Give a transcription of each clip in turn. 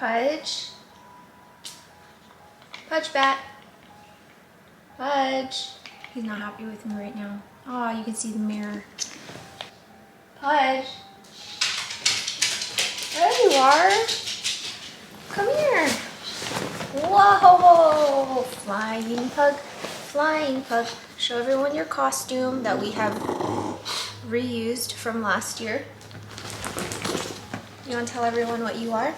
Pudge. Pudge bat. Pudge. He's not happy with me right now. Oh, you can see the mirror. Pudge. There you are. Come here. Whoa! Flying pug. Flying pug. Show everyone your costume that we have reused from last year. You want to tell everyone what you are?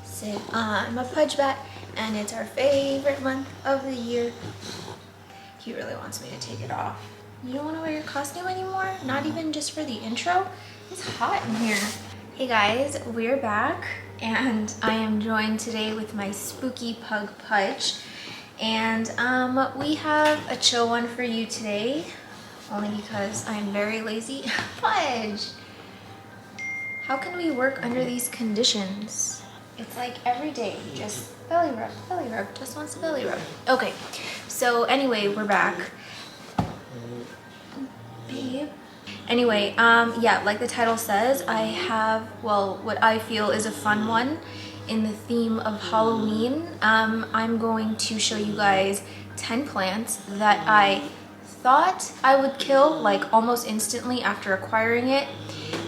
Say, I'm a pudge bat, and it's our favorite month of the year. He really wants me to take it off. You don't want to wear your costume anymore? Not even just for the intro? It's hot in here. Hey guys, we're back, and I am joined today with my spooky pug Pudge. And we have a chill one for you today, only because I'm very lazy. Pudge! How can we work under these conditions? It's like every day, just belly rub, just wants a belly rub. Okay, so anyway, we're back. Babe. Anyway, yeah, like the title says, I have, well, what I feel is a fun one in the theme of Halloween. I'm going to show you guys 10 plants that I thought I would kill like almost instantly after acquiring it.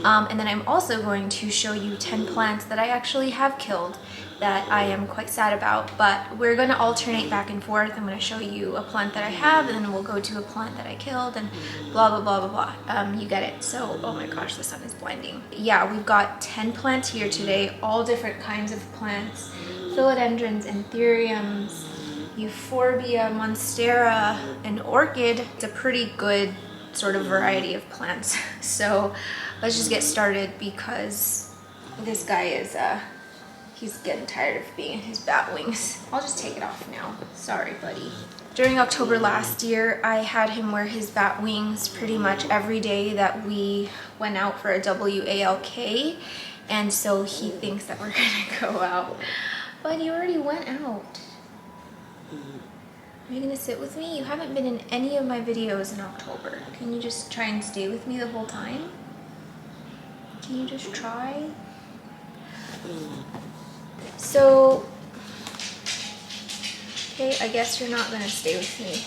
And then I'm also going to show you 10 plants that I actually have killed that I am quite sad about, but we're going to alternate back and forth. I'm going to show you a plant that I have, and then we'll go to a plant that I killed, and blah blah blah blah blah. You get it. So, oh my gosh, the sun is blinding. Yeah, we've got 10 plants here today, all different kinds of plants. Philodendrons, Anthuriums, Euphorbia, Monstera, and Orchid. It's a pretty good sort of variety of plants. So let's just get started, because this guy is he's getting tired of being in his bat wings. I'll just take it off now. Sorry, buddy. During October last year, I had him wear his bat wings pretty much every day that we went out for a WALK, and so he thinks that we're gonna go out. But he already went out. Are you gonna sit with me? You haven't been in any of my videos in October. Can you just try and stay with me the whole time? Can you just try? So, okay, I guess you're not gonna stay with me.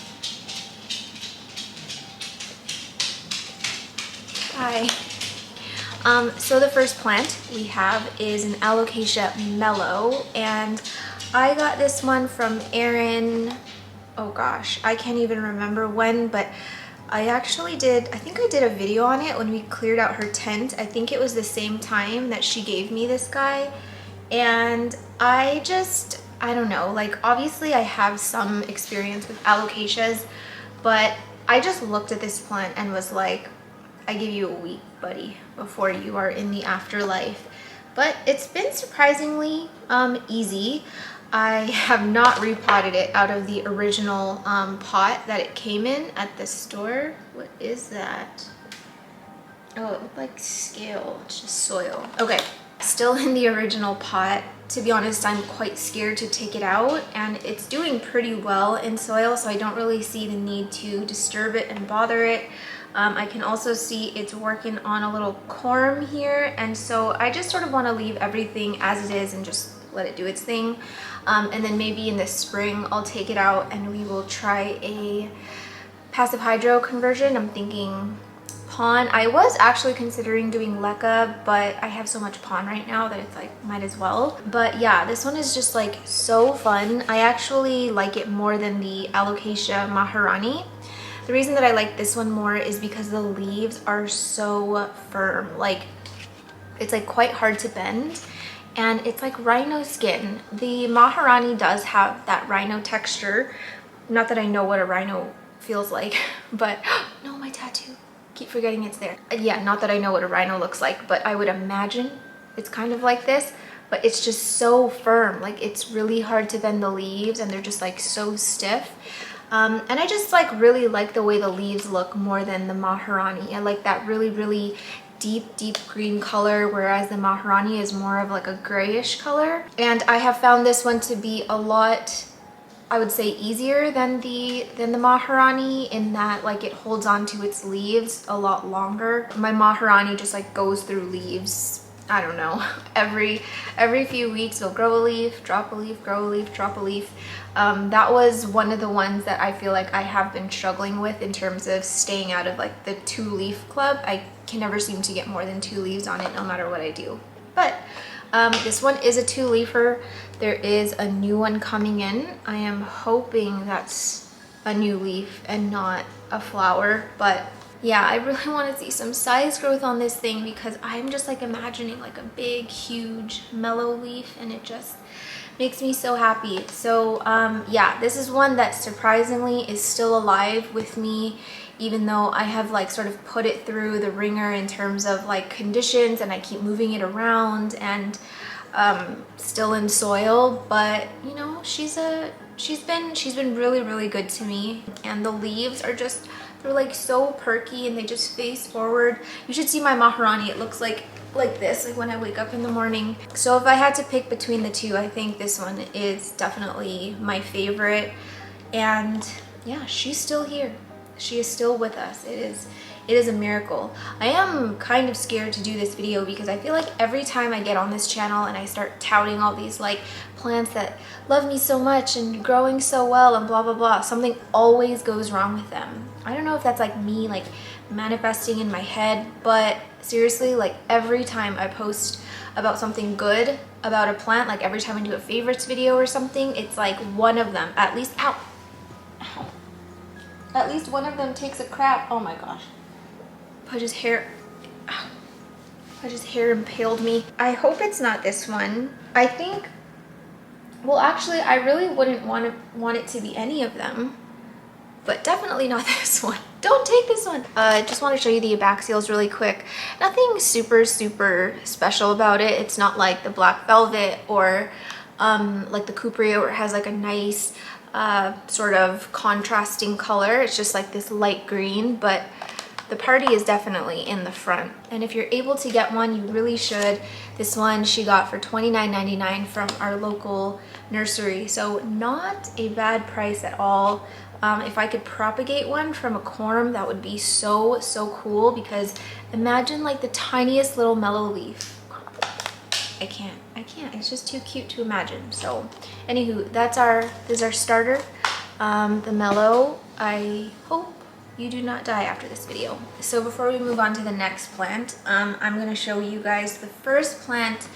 Hi. So the first plant we have is an alocasia mellow, and I got this one from Erin. Oh gosh, I can't even remember when, but I think I did a video on it when we cleared out her tent. I think it was the same time that she gave me this guy. And I don't know, like obviously I have some experience with alocasias, but I just looked at this plant and was like, I give you a week, buddy, before you are in the afterlife. But it's been surprisingly easy. I have not repotted it out of the original pot that it came in at the store. What is that? Oh, it looked like scale. It's just soil. Okay, still in the original pot. To be honest, I'm quite scared to take it out, and it's doing pretty well in soil, so I don't really see the need to disturb it and bother it. I can also see it's working on a little corm here, and so I just sort of want to leave everything as it is and just let it do its thing. And then maybe in the spring I'll take it out and we will try a passive hydro conversion. I'm thinking pon. I was actually considering doing leca, but I have so much pon right now that it's like might as well. But yeah, this one is just like so fun. I actually like it more than the alocasia maharani. The reason that I like this one more is because the leaves are so firm. Like it's like quite hard to bend. And it's like rhino skin. The Maharani does have that rhino texture. Not that I know what a rhino feels like, but no, my tattoo. Keep forgetting it's there. Yeah, not that I know what a rhino looks like, but I would imagine it's kind of like this, but it's just so firm. Like it's really hard to bend the leaves, and they're just like so stiff. And I just like really like the way the leaves look more than the Maharani. I like that really deep green color, whereas the Maharani is more of like a grayish color. And I have found this one to be a lot, I would say, easier than the Maharani, in that like it holds on to its leaves a lot longer. My Maharani just like goes through leaves I don't know, every few weeks it'll grow a leaf, drop a leaf, grow a leaf, drop a leaf. That was one of the ones that I feel like I have been struggling with in terms of staying out of like the 2-leaf club. I can never seem to get more than 2 leaves on it no matter what I do. But this one is a 2-leafer. There is a new one coming in. I am hoping that's a new leaf and not a flower, but yeah, I really want to see some size growth on this thing because I'm just like imagining like a big, huge, mellow leaf, and it just makes me so happy. So yeah, this is one that surprisingly is still alive with me, even though I have like sort of put it through the ringer in terms of like conditions, and I keep moving it around and still in soil. But you know, she's been really good to me, and the leaves are just, they're like so perky and they just face forward. You should see my Maharani. It looks like this, like when I wake up in the morning. So if I had to pick between the two, I think this one is definitely my favorite. And yeah, she's still here. She is still with us. It is a miracle. I am kind of scared to do this video because I feel like every time I get on this channel and I start touting all these like plants that love me so much and growing so well and blah blah blah, something always goes wrong with them. I don't know if that's like me like manifesting in my head, but seriously, like every time I post about something good about a plant, like every time I do a favorites video or something, it's like one of them at least, ow, at least one of them takes a crap. Oh my gosh, Pudge's hair, ow, Pudge's hair impaled me. I hope it's not this one. I think, well actually I really wouldn't want it to be any of them, but definitely not this one. Don't take this one. I just want to show you the abaxials really quick. Nothing super special about it. It's not like the black velvet or like the cupria where it has like a nice sort of contrasting color. It's just like this light green, but the party is definitely in the front. And if you're able to get one, you really should. This one she got for $29.99 from our local nursery, so not a bad price at all. If I could propagate one from a corm, that would be so cool, because imagine like the tiniest little mellow leaf. I can't, it's just too cute to imagine. So anywho, this is our starter, the mellow. I hope you do not die after this video. So before we move on to the next plant, I'm going to show you guys the first plant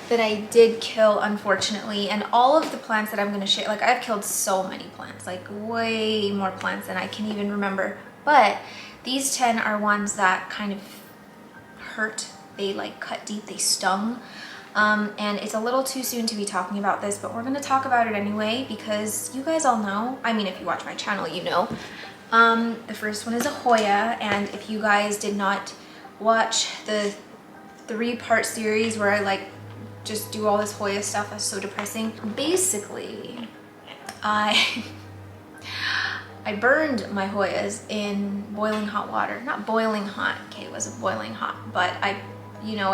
that I did kill, unfortunately. And all of the plants that I'm going to share, like I've killed so many plants, like way more plants than I can even remember, but these 10 are ones that kind of hurt. They like cut deep, they stung. And it's a little too soon to be talking about this, but we're going to talk about it anyway because you guys all know, I mean if you watch my channel you know. The first one is a Hoya, and if you guys did not watch the 3-part series where I like just do all this Hoya stuff, that's so depressing. Basically, I burned my Hoyas in boiling hot water. Not boiling hot, okay, it wasn't boiling hot, but I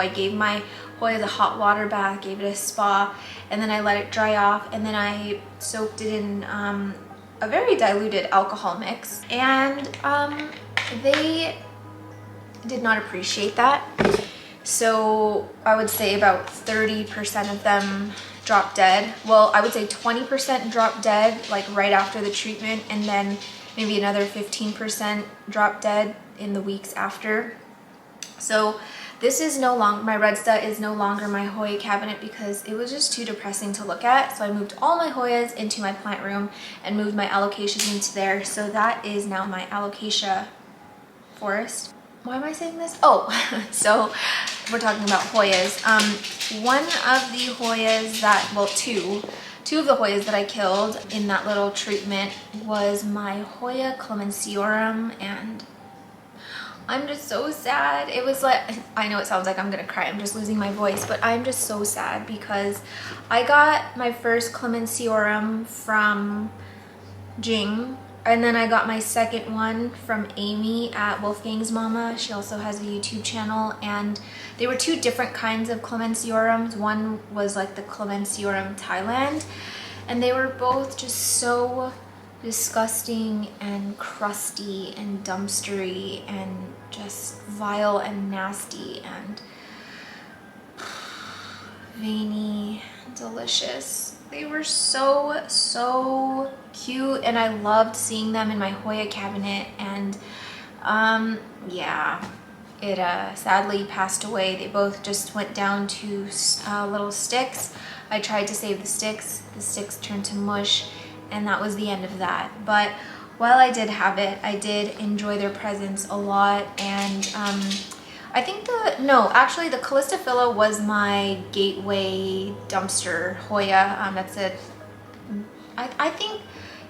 gave my Hoyas a hot water bath, gave it a spa, and then I let it dry off, and then I soaked it in a very diluted alcohol mix, and they did not appreciate that. So I would say about 30% of them dropped dead. Well, I would say 20% dropped dead like right after the treatment, and then maybe another 15% dropped dead in the weeks after. So this is no longer, my Redsta is no longer my Hoya cabinet because it was just too depressing to look at. So I moved all my Hoyas into my plant room and moved my alocasias into there. So that is now my alocasia forest. Why am I saying this? Oh, so we're talking about Hoyas. One of the Hoyas that, well, two of the Hoyas that I killed in that little treatment was my Hoya clemenciorum, and I'm just so sad. It was like, I know it sounds like I'm gonna cry, I'm just losing my voice, but I'm just so sad because I got my first clemenciorum from Jing, and then I got my second one from Amy at Wolfgang's Mama. She also has a YouTube channel, and they were 2 different kinds of clemenciorums. One was like the Clemenciorum Thailand, and they were both just so disgusting and crusty and dumpstery and just vile and nasty, and veiny, delicious. They were so cute, and I loved seeing them in my Hoya cabinet. And yeah, it sadly passed away. They both just went down to little sticks. I tried to save the sticks turned to mush, and that was the end of that. But while I did have it, I did enjoy their presence a lot. And I think actually the Callistophila was my gateway dumpster Hoya. That's it. I think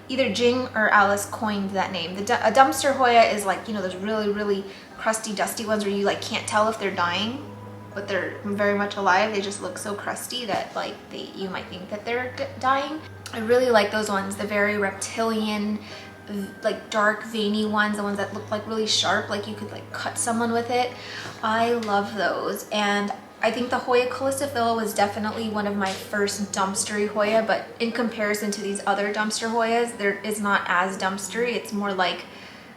either Jing or Alice coined that name. A dumpster Hoya is like, you know, those really crusty, dusty ones where you like can't tell if they're dying, but they're very much alive. They just look so crusty that like you might think that they're dying. I really like those ones, the very reptilian, like dark veiny ones, the ones that look like really sharp, like you could like cut someone with it. I love those. And I think the Hoya Callistophila was definitely one of my first dumpstery Hoya, but in comparison to these other dumpster Hoyas, it's not as dumpstery. It's more like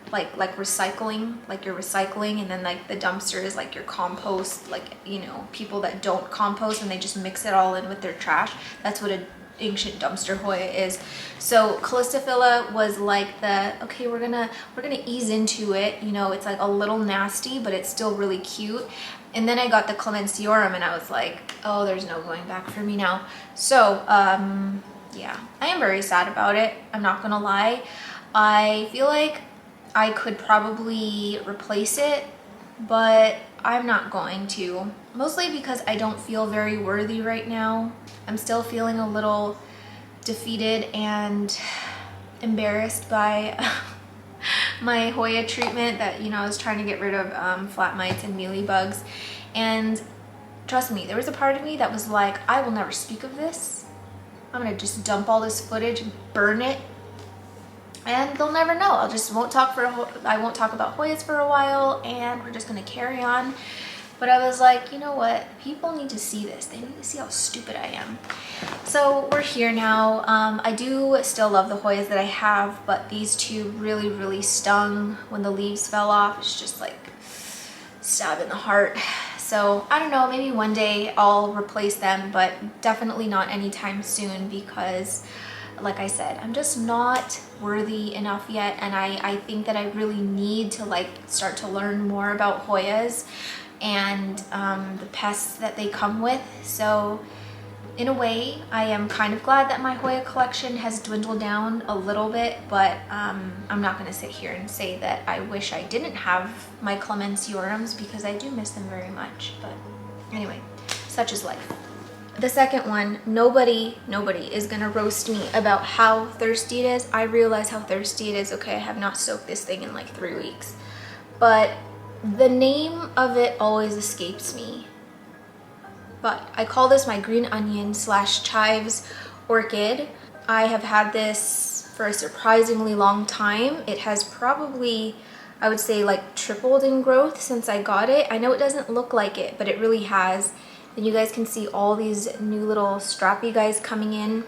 recycling, like you're recycling, and then like the dumpster is like your compost, like, you know, people that don't compost and they just mix it all in with their trash. That's what a ancient dumpster Hoya is. So Callistophila was like okay, we're gonna ease into it, you know, it's like a little nasty, but it's still really cute. And then I got the Clemensiorum and I was like, oh, there's no going back for me now. So yeah, I am very sad about it, I'm not gonna lie. I feel like I could probably replace it, but I'm not going to. Mostly because I don't feel very worthy right now. I'm still feeling a little defeated and embarrassed by my Hoya treatment that, you know, I was trying to get rid of flat mites and mealybugs. And trust me, there was a part of me that was like, I will never speak of this. I'm gonna just dump all this footage, burn it, and they'll never know. I won't talk about Hoyas for a while, and we're just gonna carry on. But I was like, you know what? People need to see this. They need to see how stupid I am. So we're here now. I do still love the Hoyas that I have, but these two really stung when the leaves fell off. It's just like stab in the heart. So I don't know, maybe one day I'll replace them, but definitely not anytime soon because, like I said, I'm just not worthy enough yet, and I think that I really need to like start to learn more about Hoyas and the pests that they come with. So in a way, I am kind of glad that my Hoya collection has dwindled down a little bit, but I'm not going to sit here and say that I wish I didn't have my Clemensiorums because I do miss them very much. But anyway, such is life. The second one, nobody is gonna roast me about how thirsty it is. I realize how thirsty it is. Okay, I have not soaked this thing in like 3 weeks, but the name of it always escapes me. But I call this my green onion / chives orchid. I have had this for a surprisingly long time. It has probably, I would say, like tripled in growth since I got it. I know it doesn't look like it, but it really has. And you guys can see all these new little strappy guys coming in.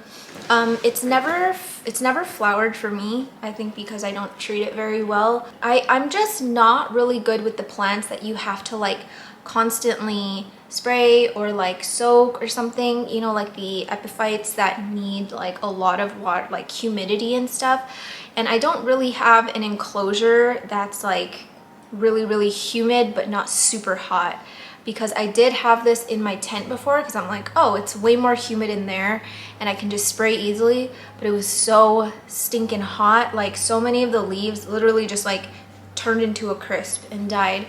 It's never flowered for me, I think because I don't treat it very well. I'm just not really good with the plants that you have to like constantly spray or like soak or something, you know, like the epiphytes that need like a lot of water, like humidity and stuff. And I don't really have an enclosure that's like really humid but not super hot, because I did have this in my tent before because I'm like, oh, it's way more humid in there and I can just spray easily, but it was so stinking hot. Like so many of the leaves literally just like turned into a crisp and died.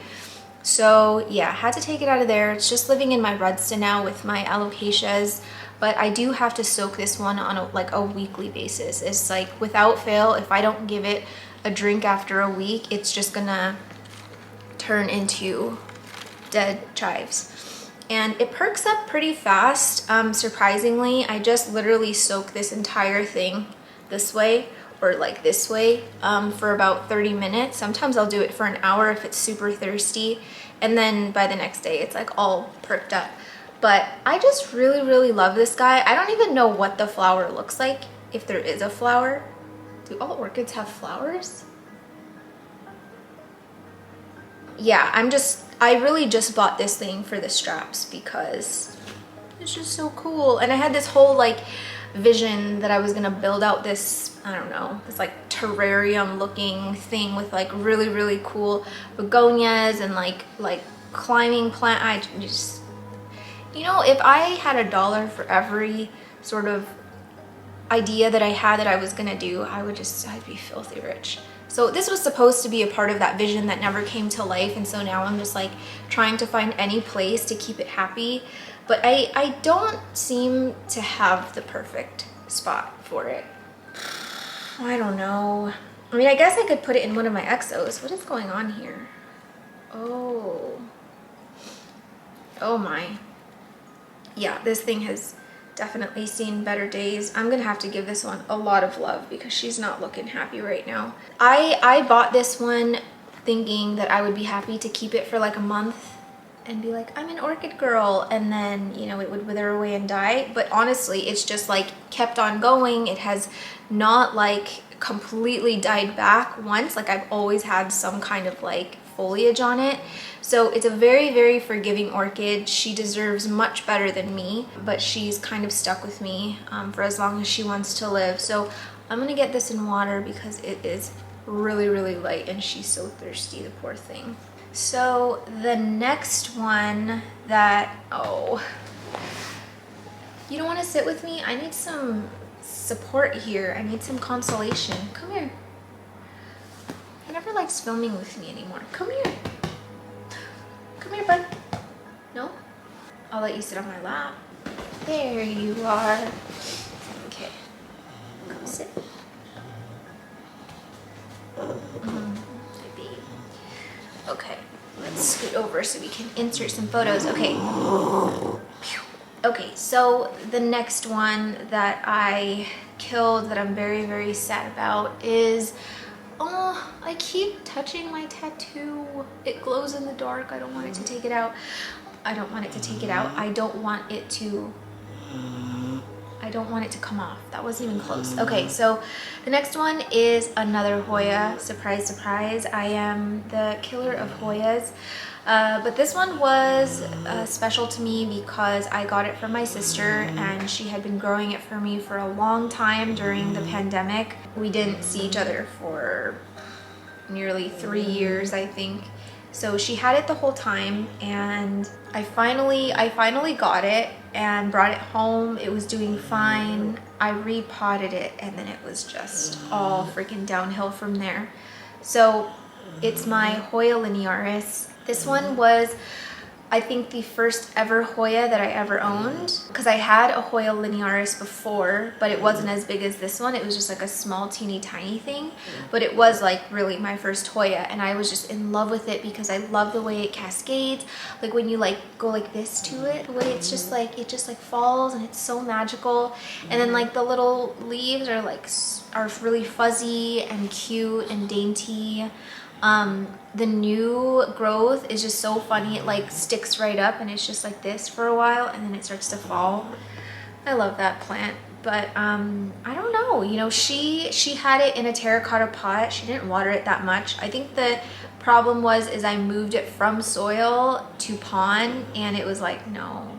So yeah, had to take it out of there. It's just living in my redsta now with my alocasias, but I do have to soak this one on a weekly basis. It's like without fail, if I don't give it a drink after a week, it's just gonna turn into dead chives. And it perks up pretty fast, surprisingly. I just literally soak this entire thing this way or like this way for about 30 minutes. Sometimes I'll do it for an hour if it's super thirsty, and then by the next day it's like all perked up. But I just really love this guy. I don't even know what the flower looks like, if there is a flower. Do all orchids have flowers? Yeah, I really just bought this thing for the straps because It's just so cool. And I had this whole like vision that I was gonna build out this, I don't know, this like terrarium looking thing with like really, really cool begonias and like climbing plant. I just, you know, if I had $1 for every sort of idea that I had that I was gonna do, I'd be filthy rich. So this was supposed to be a part of that vision that never came to life, and so now I'm just like trying to find any place to keep it happy. But I don't seem to have the perfect spot for it. I don't know. I mean, I guess I could put it in one of my exos. What is going on here? Oh. Oh my. Yeah, this thing has definitely seen better days. I'm gonna have to give this one a lot of love because she's not looking happy right now. I bought this one thinking that I would be happy to keep it for like a month and be like, I'm an orchid girl, and then, you know, it would wither away and die. But honestly, it's just like kept on going. It has not like completely died back once. Like I've always had some kind of like foliage on it. So it's a very, very forgiving orchid. She deserves much better than me, but she's kind of stuck with me for as long as she wants to live. So I'm gonna get this in water because it is really, really light and she's so thirsty, the poor thing. So the next one that, oh, you don't want to sit with me? I need some support here. I need some consolation. Come here. He never likes filming with me anymore. Come here. Come here, bud. No? I'll let you sit on my lap. There you are. Okay. Come sit. Baby. Okay. Let's scoot over so we can insert some photos. Okay. Okay, so the next one that I killed that I'm very, very sad about is, oh, I keep touching my tattoo. It glows in the dark. I don't want it to take it out. I don't want it to take it out. I don't want it to come off. That wasn't even close. Okay, so the next one is another Hoya. Surprise, surprise. I am the killer of Hoyas. But this one was special to me because I got it from my sister and she had been growing it for me for a long time during the pandemic. We didn't see each other for nearly 3 years, I think. So she had it the whole time, and I finally got it and brought it home. It was doing fine. I repotted it and then it was just all freaking downhill from there. So it's my Hoya linearis. This one was, I think, the first ever Hoya that I ever owned, because I had a Hoya linearis before, but it wasn't as big as this one. It was just like a small teeny tiny thing, but it was like really my first Hoya, and I was just in love with it because I love the way it cascades. Like when you like go like this to it, the way it's just like, it just like falls, and it's so magical. And then like the little leaves are really fuzzy and cute and dainty. The new growth is just so funny. It like sticks right up and it's just like this for a while and then it starts to fall. I love that plant, but I don't know, you know, she had it in a terracotta pot. She didn't water it that much. I think the problem is I moved it from soil to pond, and it was like, no,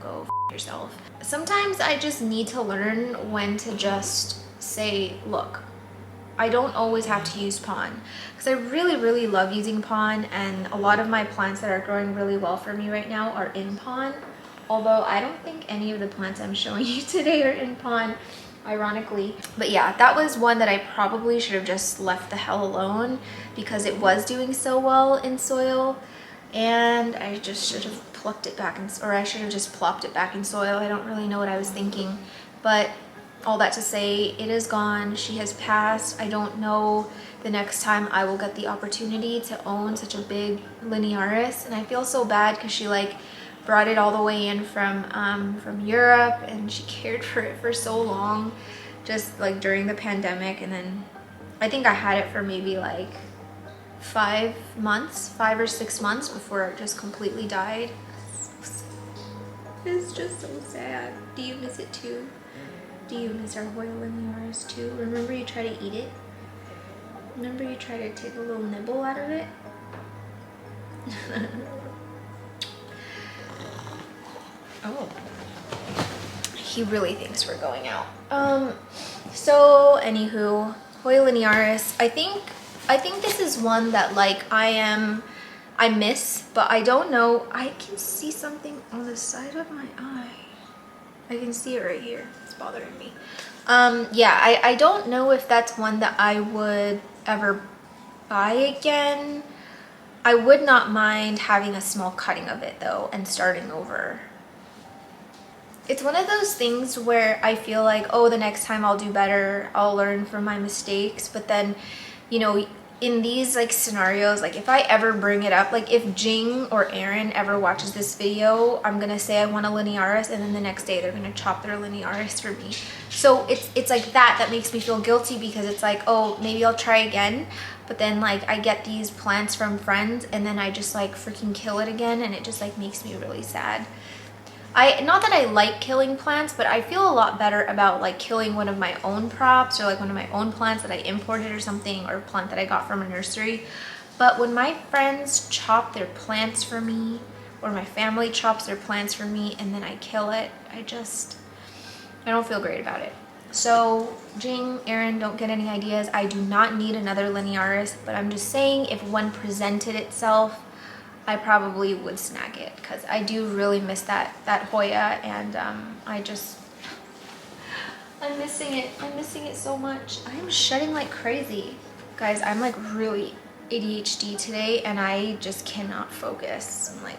go f yourself. Sometimes I just need to learn when to just say, look, I don't always have to use pond, because I really, really love using pond, and a lot of my plants that are growing really well for me right now are in pond, although I don't think any of the plants I'm showing you today are in pond, ironically. But yeah, that was one that I probably should have just left the hell alone because it was doing so well in soil, and I just should have plucked it back or I should have just plopped it back in soil. I don't really know what I was thinking, but all that to say, it is gone. She has passed. I don't know the next time I will get the opportunity to own such a big linearis, and I feel so bad because she like brought it all the way in from Europe, and she cared for it for so long, just like during the pandemic. And then I think I had it for maybe like 5 or 6 months before it just completely died. It's just so sad. Do you miss it too? Do you miss our Hoya linearis too? Remember you try to eat it? Remember you try to take a little nibble out of it? Oh, he really thinks we're going out. So anywho, Hoya linearis. I think this is one that like I miss, but I don't know. I can see something on the side of my eye. I can see it right here. It's bothering me. Yeah, I don't know if that's one that I would ever buy again. I would not mind having a small cutting of it though and starting over. It's one of those things where I feel like, oh, the next time I'll do better, I'll learn from my mistakes. But then, you know, in these like scenarios, like if I ever bring it up, like if Jing or Aaron ever watches this video, I'm gonna say I want a linearis, and then the next day they're gonna chop their linearis for me. So it's like that makes me feel guilty, because it's like, oh, maybe I'll try again. But then like I get these plants from friends and then I just like freaking kill it again, and it just like makes me really sad. Not that I like killing plants, but I feel a lot better about like killing one of my own props, or like one of my own plants that I imported or something, or a plant that I got from a nursery. But when my friends chop their plants for me, or my family chops their plants for me and then I kill it, I don't feel great about it. So Jing, Aaron, don't get any ideas. I do not need another linearis, but I'm just saying if one presented itself, I probably would snag it, because I do really miss that Hoya, and I'm missing it. I'm missing it so much. I'm shedding like crazy. Guys, I'm like really ADHD today and I just cannot focus. I'm like,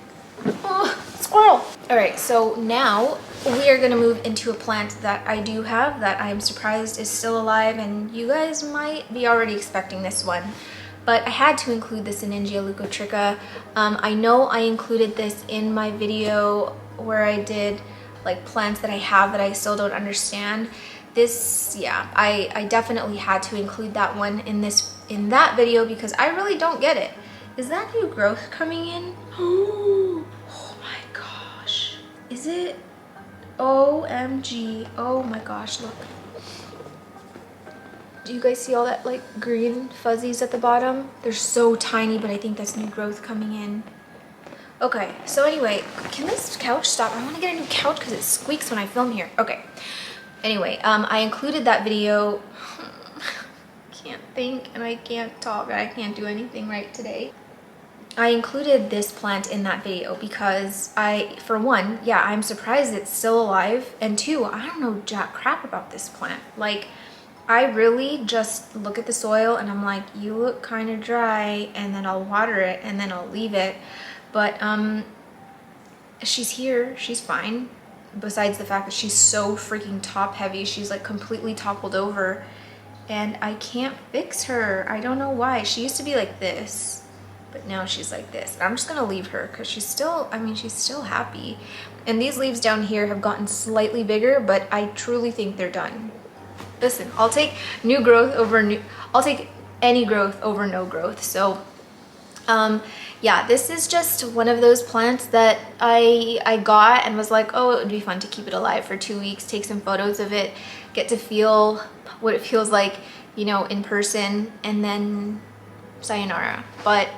oh, squirrel. All right, so now we are gonna move into a plant that I do have that I'm surprised is still alive, and you guys might be already expecting this one. But I had to include this in Leucotricha. I know I included this in my video where I did like plants that I have that I still don't understand. This, yeah, I definitely had to include that one in that video, because I really don't get it. Is that new growth coming in? Oh my gosh. Is it? OMG. Oh my gosh, look. Do you guys see all that like green fuzzies at the bottom? They're so tiny, but I think that's new growth coming in. Okay, so anyway, can this couch stop? I want to get a new couch because it squeaks when I film here. Okay, anyway, I included that video. Can't think and I can't talk and I can't do anything right today. I included this plant in that video because for one, yeah, I'm surprised it's still alive, and two, I don't know jack crap about this plant. Like, I really just look at the soil and I'm like, you look kind of dry, and then I'll water it and then I'll leave it. But she's here, she's fine. Besides the fact that she's so freaking top heavy, she's like completely toppled over and I can't fix her. I don't know why. She used to be like this, but now she's like this. I'm just gonna leave her because she's still, I mean, she's still happy. And these leaves down here have gotten slightly bigger, but I truly think they're done. Listen, I'll take new growth over I'll take any growth over no growth. So yeah, this is just one of those plants that I got and was like, oh, it would be fun to keep it alive for 2 weeks, take some photos of it, get to feel what it feels like, you know, in person, and then sayonara. But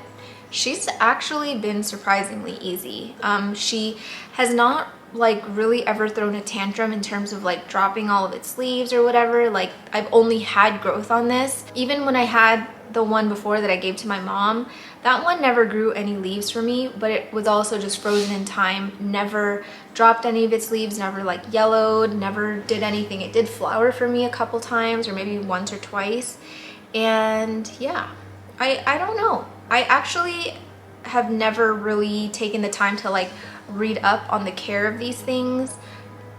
she's actually been surprisingly easy. She has not like really ever thrown a tantrum in terms of like dropping all of its leaves or whatever. Like, I've only had growth on this. Even when I had the one before that I gave to my mom, that one never grew any leaves for me, but it was also just frozen in time, never dropped any of its leaves, never like yellowed, never did anything. It did flower for me a couple times, or maybe once or twice. And yeah, I don't know. I actually have never really taken the time to like read up on the care of these things,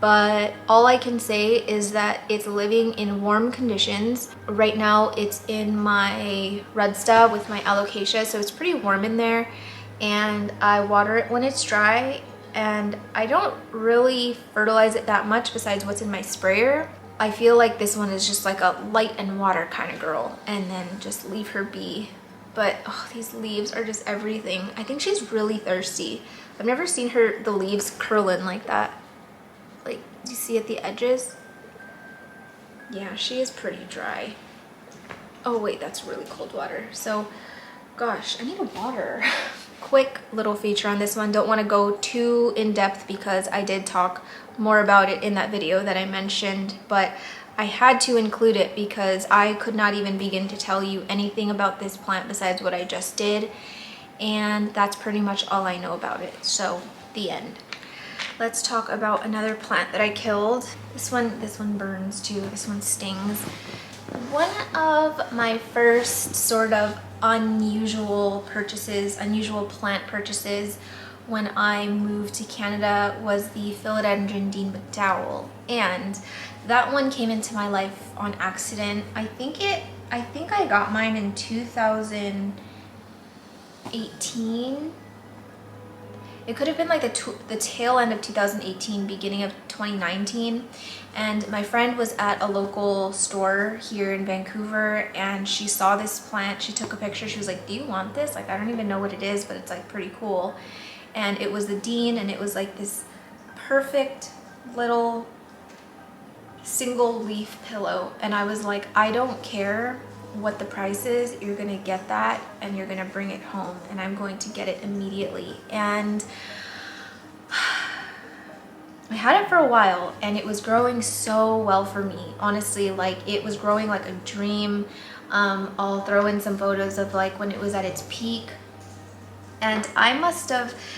but all I can say is that it's living in warm conditions. Right now it's in my redsta with my alocasia, so it's pretty warm in there, and I water it when it's dry, and I don't really fertilize it that much besides what's in my sprayer. I feel like this one is just like a light and water kind of girl, and then just leave her be. But oh, these leaves are just everything. I think she's really thirsty. I've never seen the leaves curling like that. Like, do you see at the edges? Yeah, she is pretty dry. Oh wait, that's really cold water. So, gosh, I need a water. quick little feature on this one. Don't want to go too in depth because I did talk more about it in that video that I mentioned, but I had to include it because I could not even begin to tell you anything about this plant besides what I just did, and that's pretty much all I know about it. So the end. Let's talk about another plant that I killed. This one burns too. This one stings. One of my first sort of unusual plant purchases when I moved to Canada was the philodendron Dean McDowell, and that one came into my life on accident. I think I got mine in 2018. It could have been like the tail end of 2018, beginning of 2019. And my friend was at a local store here in Vancouver and she saw this plant. She took a picture. She was like, "Do you want this? Like, I don't even know what it is, but it's like pretty cool." And it was the Dean, and it was like this perfect little single leaf pillow. And I was like, I don't care what the price is, you're gonna get that and you're gonna bring it home, and I'm going to get it immediately. And I had it for a while and it was growing so well for me, honestly. Like, it was growing like a dream. I'll throw in some photos of like when it was at its peak. And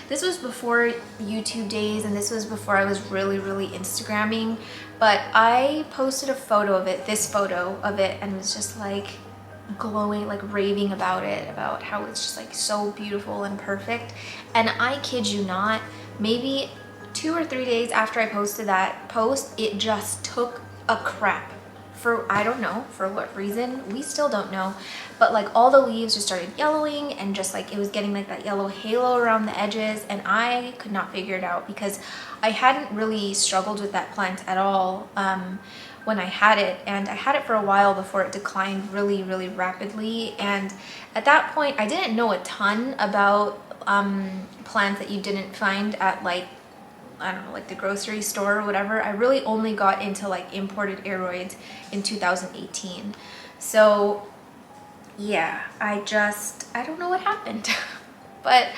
this was before YouTube days, and this was before I was really Instagramming, but I posted a photo of it, this photo of it, and was just like glowing, like raving about it, about how it's just like so beautiful and perfect. And I kid you not, maybe 2 or 3 days after I posted that post, it just took a crap. For I don't know for what reason, we still don't know, but like all the leaves just started yellowing, and just like it was getting like that yellow halo around the edges, and I could not figure it out because I hadn't really struggled with that plant at all when I had it, and I had it for a while before it declined really rapidly. And at that point I didn't know a ton about plants that you didn't find at like, I don't know, like the grocery store or whatever. I really only got into like imported aroids in 2018. So yeah, I don't know what happened. But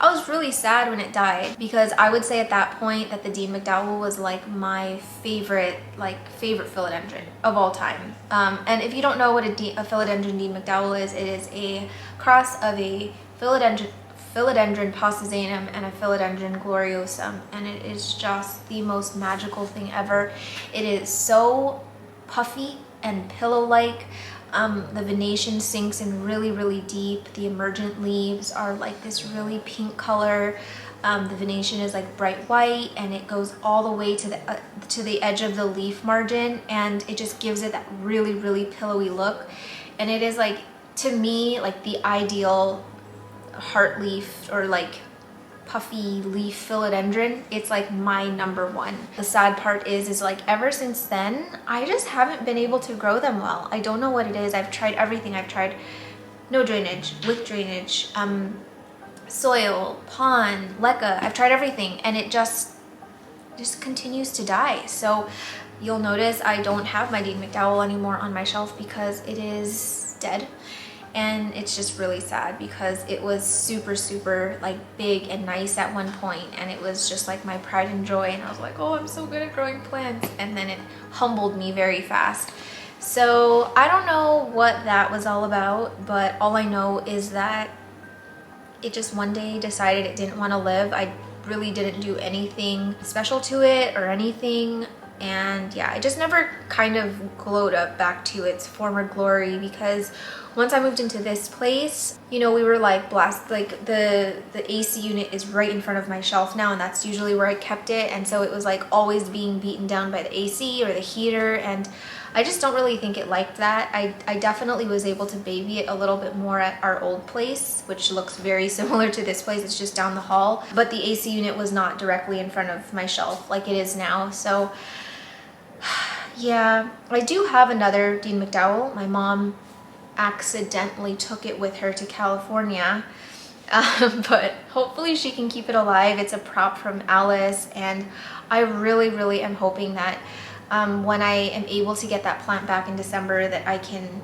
I was really sad when it died, because I would say at that point that the Dean McDowell was like my favorite philodendron of all time. And if you don't know what a philodendron Dean McDowell is, it is a cross of a philodendron posizanum and a philodendron gloriosum, and it is just the most magical thing ever. It is so puffy and pillow-like. The venation sinks in really deep. The emergent leaves are like this really pink color. The venation is like bright white, and it goes all the way to the edge of the leaf margin, and it just gives it that really pillowy look. And it is like, to me, like the ideal heart leaf or like puffy leaf philodendron. It's like my number one. The sad part is like ever since then I just haven't been able to grow them well. I don't know what it is. I've tried everything. I've tried no drainage, with drainage, soil, pond, leca. I've tried everything, and it just continues to die. So you'll notice I don't have my Dean McDowell anymore on my shelf because it is dead. And it's just really sad because it was super like big and nice at one point, and it was just like my pride and joy, and I was like, oh, I'm so good at growing plants, and then it humbled me very fast. So I don't know what that was all about, but all I know is that it just one day decided it didn't want to live. I really didn't do anything special to it or anything. And yeah, it just never kind of glowed up back to its former glory, because once I moved into this place, you know, we were like like the AC unit is right in front of my shelf now, and that's usually where I kept it. And so it was like always being beaten down by the AC or the heater, and I just don't really think it liked that. I definitely was able to baby it a little bit more at our old place, which looks very similar to this place. It's just down the hall, but the AC unit was not directly in front of my shelf like it is now. So yeah, I do have another Dean McDowell. My mom accidentally took it with her to California, but hopefully she can keep it alive. It's a prop from Alice, and I really am hoping that when I am able to get that plant back in December, that I can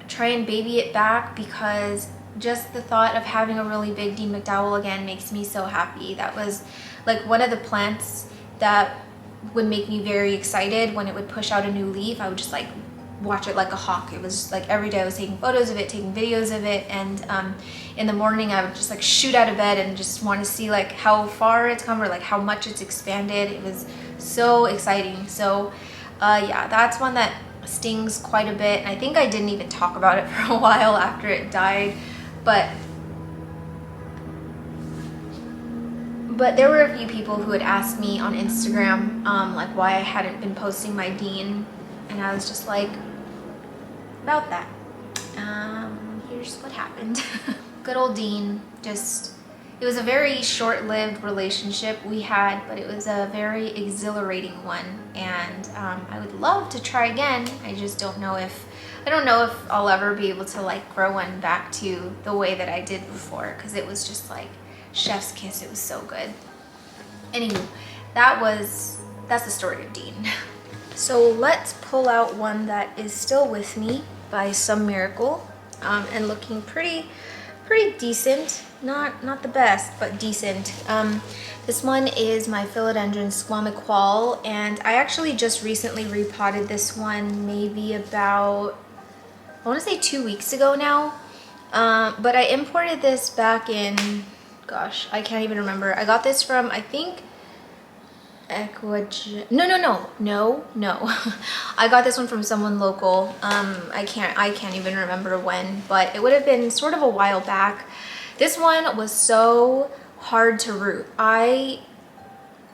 try and baby it back, because just the thought of having a really big Dean McDowell again makes me so happy. That was like one of the plants that would make me very excited. When it would push out a new leaf, I would just like watch it like a hawk. It was like every day I was taking photos of it, taking videos of it, and in the morning I would just like shoot out of bed and just want to see like how far it's come or like how much it's expanded. It was so exciting. So yeah, that's one that stings quite a bit. And I think I didn't even talk about it for a while after it died, but there were a few people who had asked me on Instagram like why I hadn't been posting my Dean, and I was just like, about that. Here's what happened. Good old Dean, just, it was a very short-lived relationship we had, but it was a very exhilarating one, and I would love to try again. I just don't know if I'll ever be able to like grow one back to the way that I did before, because it was just like chef's kiss. It was so good. Anywho, that's the story of Dean. So let's pull out one that is still with me by some miracle, and looking pretty decent. Not the best, but decent. This one is my philodendron Squamous, and I actually just recently repotted this one maybe about, I want to say 2 weeks ago now. But I imported this back in, gosh, I can't even remember. I got this from, I think, no. I got this one from someone local. I can't even remember when, but it would have been sort of a while back. This one was so hard to root. I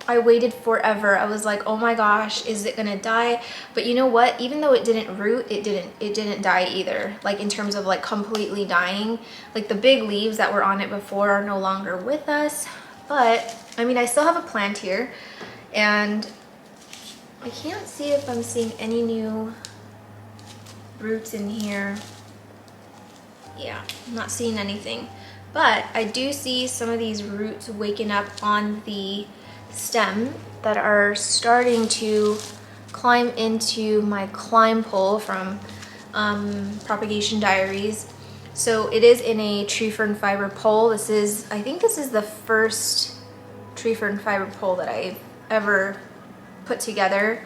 waited forever. I was like, oh my gosh, is it gonna die? But you know what? Even though it didn't root, it didn't die either. Like in terms of like completely dying. Like the big leaves that were on it before are no longer with us. But I mean, I still have a plant here, and I can't see if I'm seeing any new roots in here. Yeah, I'm not seeing anything. But I do see some of these roots waking up on the stem that are starting to climb into my climb pole from Propagation Diaries. So it is in a tree fern fiber pole. I think this is the first tree fern fiber pole that I've ever put together.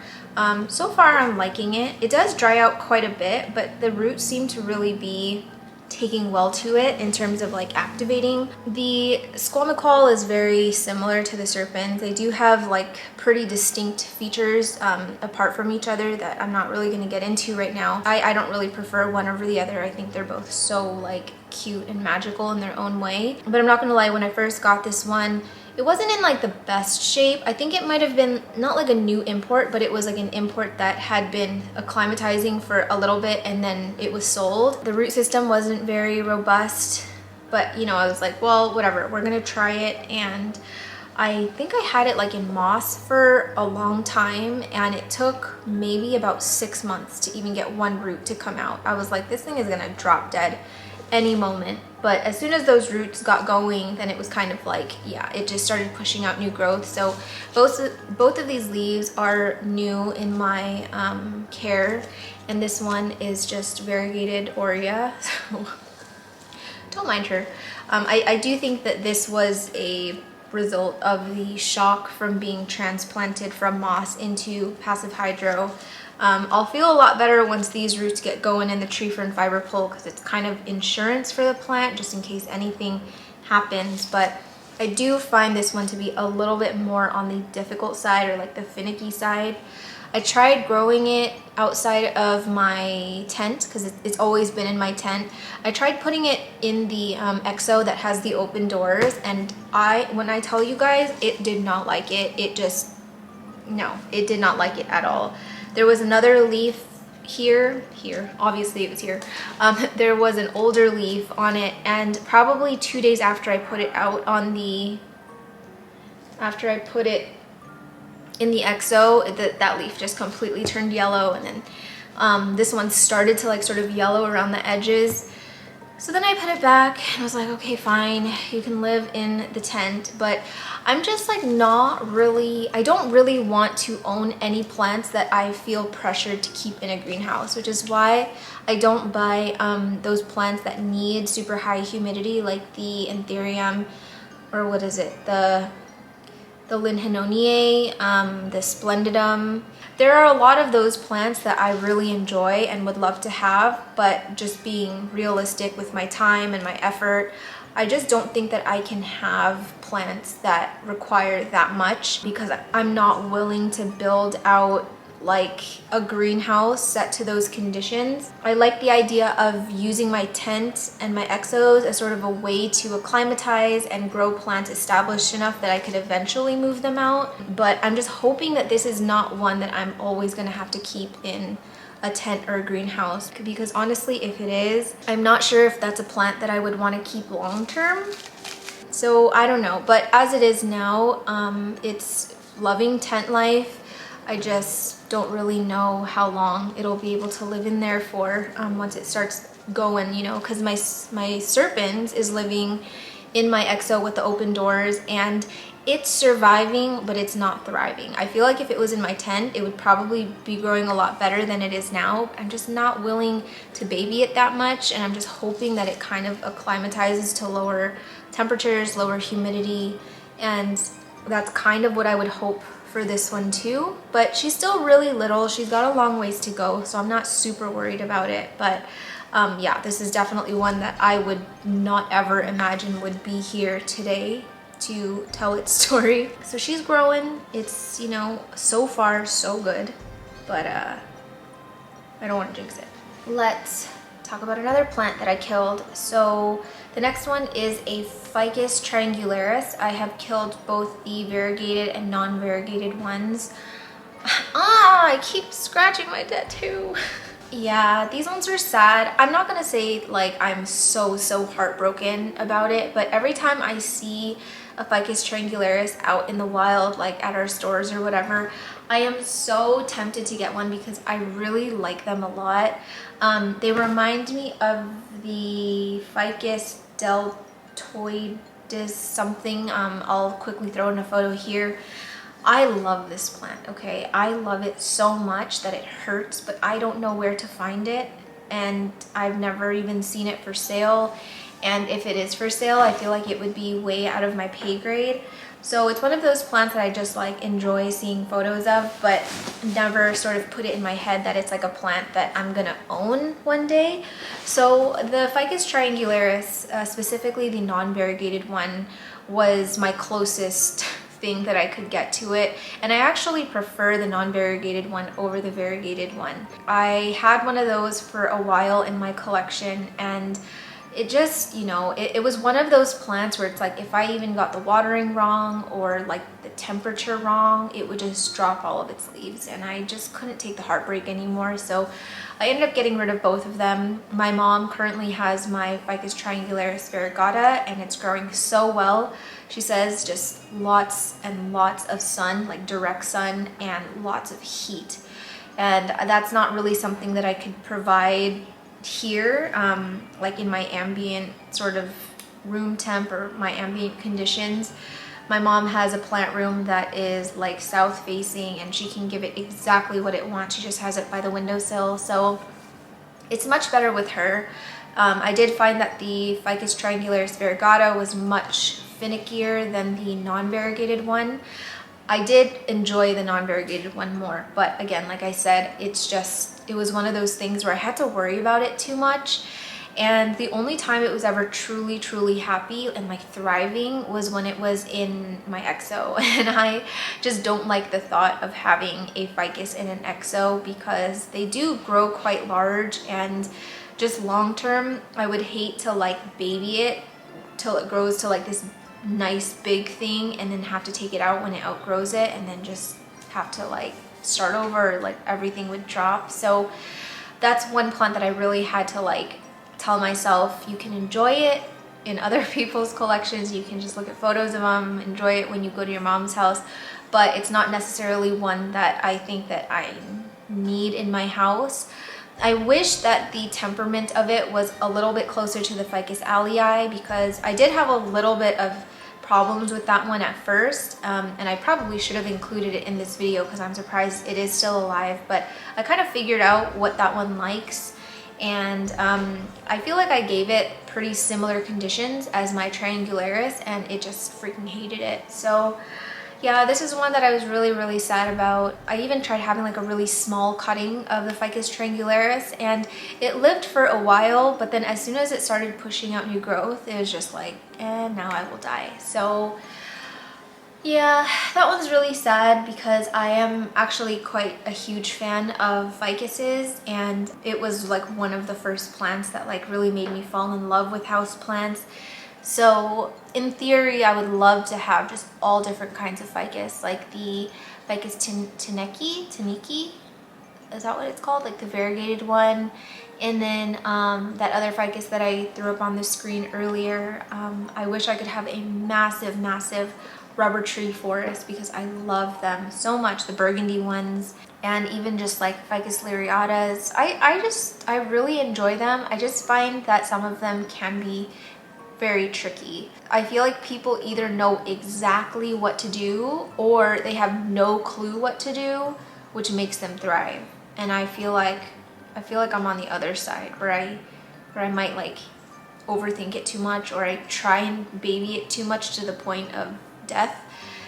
So far I'm liking it. It does dry out quite a bit, but the roots seem to really be taking well to it in terms of like activating. The Squamous is very similar to the serpens. They do have like pretty distinct features apart from each other that I'm not really going to get into right now. I don't really prefer one over the other. I think they're both so like cute and magical in their own way. But I'm not going to lie, when I first got this one, it wasn't in like the best shape. I think it might have been not like a new import, but it was like an import that had been acclimatizing for a little bit and then it was sold. The root system wasn't very robust, but you know, I was like, well, whatever, we're gonna try it. And I think I had it like in moss for a long time, and it took maybe about 6 months to even get one root to come out. I was like, this thing is gonna drop dead any moment. But as soon as those roots got going, then it was kind of like, yeah, it just started pushing out new growth. So both of these leaves are new in my care, and this one is just variegated Hoya, so don't mind her. I do think that this was a result of the shock from being transplanted from moss into passive hydro. I'll feel a lot better once these roots get going in the tree fern fiber pole, because it's kind of insurance for the plant just in case anything happens. But I do find this one to be a little bit more on the difficult side, or like the finicky side. I tried growing it outside of my tent because it's always been in my tent. I tried putting it in the exo that has the open doors, and when I tell you guys, it did not like it. It did not like it at all. There was another leaf here, obviously it was here. There was an older leaf on it, and probably 2 days after I put it out on after I put it in the exo, that leaf just completely turned yellow, and then this one started to like sort of yellow around the edges. So then I put it back and I was like, okay, fine, you can live in the tent, but I'm just like not really, I don't really want to own any plants that I feel pressured to keep in a greenhouse, which is why I don't buy those plants that need super high humidity, like the Anthurium, or what is it, the Linhenoniae, the Splendidum. There are a lot of those plants that I really enjoy and would love to have, but just being realistic with my time and my effort, I just don't think that I can have plants that require that much because I'm not willing to build out like a greenhouse set to those conditions. I like the idea of using my tent and my exos as sort of a way to acclimatize and grow plants established enough that I could eventually move them out. But I'm just hoping that this is not one that I'm always gonna have to keep in a tent or a greenhouse, because honestly, if it is, I'm not sure if that's a plant that I would want to keep long term. So I don't know, but as it is now, it's loving tent life. I just don't really know how long it'll be able to live in there for once it starts going, you know, because my serpent is living in my exo with the open doors and it's surviving, but it's not thriving. I feel like if it was in my tent, it would probably be growing a lot better than it is now. I'm just not willing to baby it that much, and I'm just hoping that it kind of acclimatizes to lower temperatures, lower humidity, and that's kind of what I would hope for this one too. But she's still really little. She's got a long ways to go, so I'm not super worried about it. But yeah, this is definitely one that I would not ever imagine would be here today to tell its story. So she's growing. It's, you know, so far so good, but I don't want to jinx it. Let's talk about another plant that I killed. So the next one is a Ficus triangularis. I have killed both the variegated and non-variegated ones. I keep scratching my tattoo. Yeah, these ones are sad. I'm not gonna say like I'm so heartbroken about it, but every time I see a Ficus triangularis out in the wild, like at our stores or whatever, I am so tempted to get one because I really like them a lot. They remind me of the Ficus deltoidus something. I'll quickly throw in a photo here. I love this plant, okay? I love it so much that it hurts, but I don't know where to find it, and I've never even seen it for sale. And if it is for sale, I feel like it would be way out of my pay grade. So it's one of those plants that I just like enjoy seeing photos of, but never sort of put it in my head that it's like a plant that I'm gonna own one day. So the Ficus triangularis, specifically the non-variegated one, was my closest thing that I could get to it, and I actually prefer the non-variegated one over the variegated one. I had one of those for a while in my collection, and it just, you know, it was one of those plants where it's like if I even got the watering wrong or like the temperature wrong, it would just drop all of its leaves, and I just couldn't take the heartbreak anymore. So I ended up getting rid of both of them. My mom currently has my Ficus triangularis variegata, and it's growing so well. She says just lots and lots of sun, like direct sun, and lots of heat. And that's not really something that I could provide here, like in my ambient sort of room temp or my ambient conditions. My mom has a plant room that is like south facing, and she can give it exactly what it wants. She just has it by the windowsill, so it's much better with her. I did find that the Ficus triangularis variegata was much finickier than the non-variegated one. I did enjoy the non-variegated one more, but again, like I said, it was one of those things where I had to worry about it too much. And the only time it was ever truly happy and like thriving was when it was in my exo. And I just don't like the thought of having a Ficus in an exo because they do grow quite large, and just long term, I would hate to like baby it till it grows to like this nice big thing and then have to take it out when it outgrows it, and then just have to like start over, like everything would drop. So that's one plant that I really had to like tell myself, you can enjoy it in other people's collections, you can just look at photos of them, enjoy it when you go to your mom's house, but it's not necessarily one that I think that I need in my house. I wish that the temperament of it was a little bit closer to the Ficus alii, because I did have a little bit of problems with that one at first, and I probably should have included it in this video because I'm surprised it is still alive, but I kind of figured out what that one likes, and I feel like I gave it pretty similar conditions as my triangularis, and it just freaking hated it. So yeah, this is one that I was really sad about. I even tried having like a really small cutting of the Ficus triangularis, and it lived for a while, but then as soon as it started pushing out new growth, it was just like, and now I will die. So yeah, that one's really sad because I am actually quite a huge fan of ficuses, and it was like one of the first plants that like really made me fall in love with house plants. So in theory, I would love to have just all different kinds of ficus, like the Ficus taniki, is that what it's called? Like the variegated one. And then that other ficus that I threw up on the screen earlier. I wish I could have a massive rubber tree forest because I love them so much, the burgundy ones, and even just like Ficus liriatas. I really enjoy them. I just find that some of them can be very tricky. I feel like people either know exactly what to do or they have no clue what to do, which makes them thrive. And I feel like I'm on the other side where I might like overthink it too much, or I try and baby it too much to the point of death.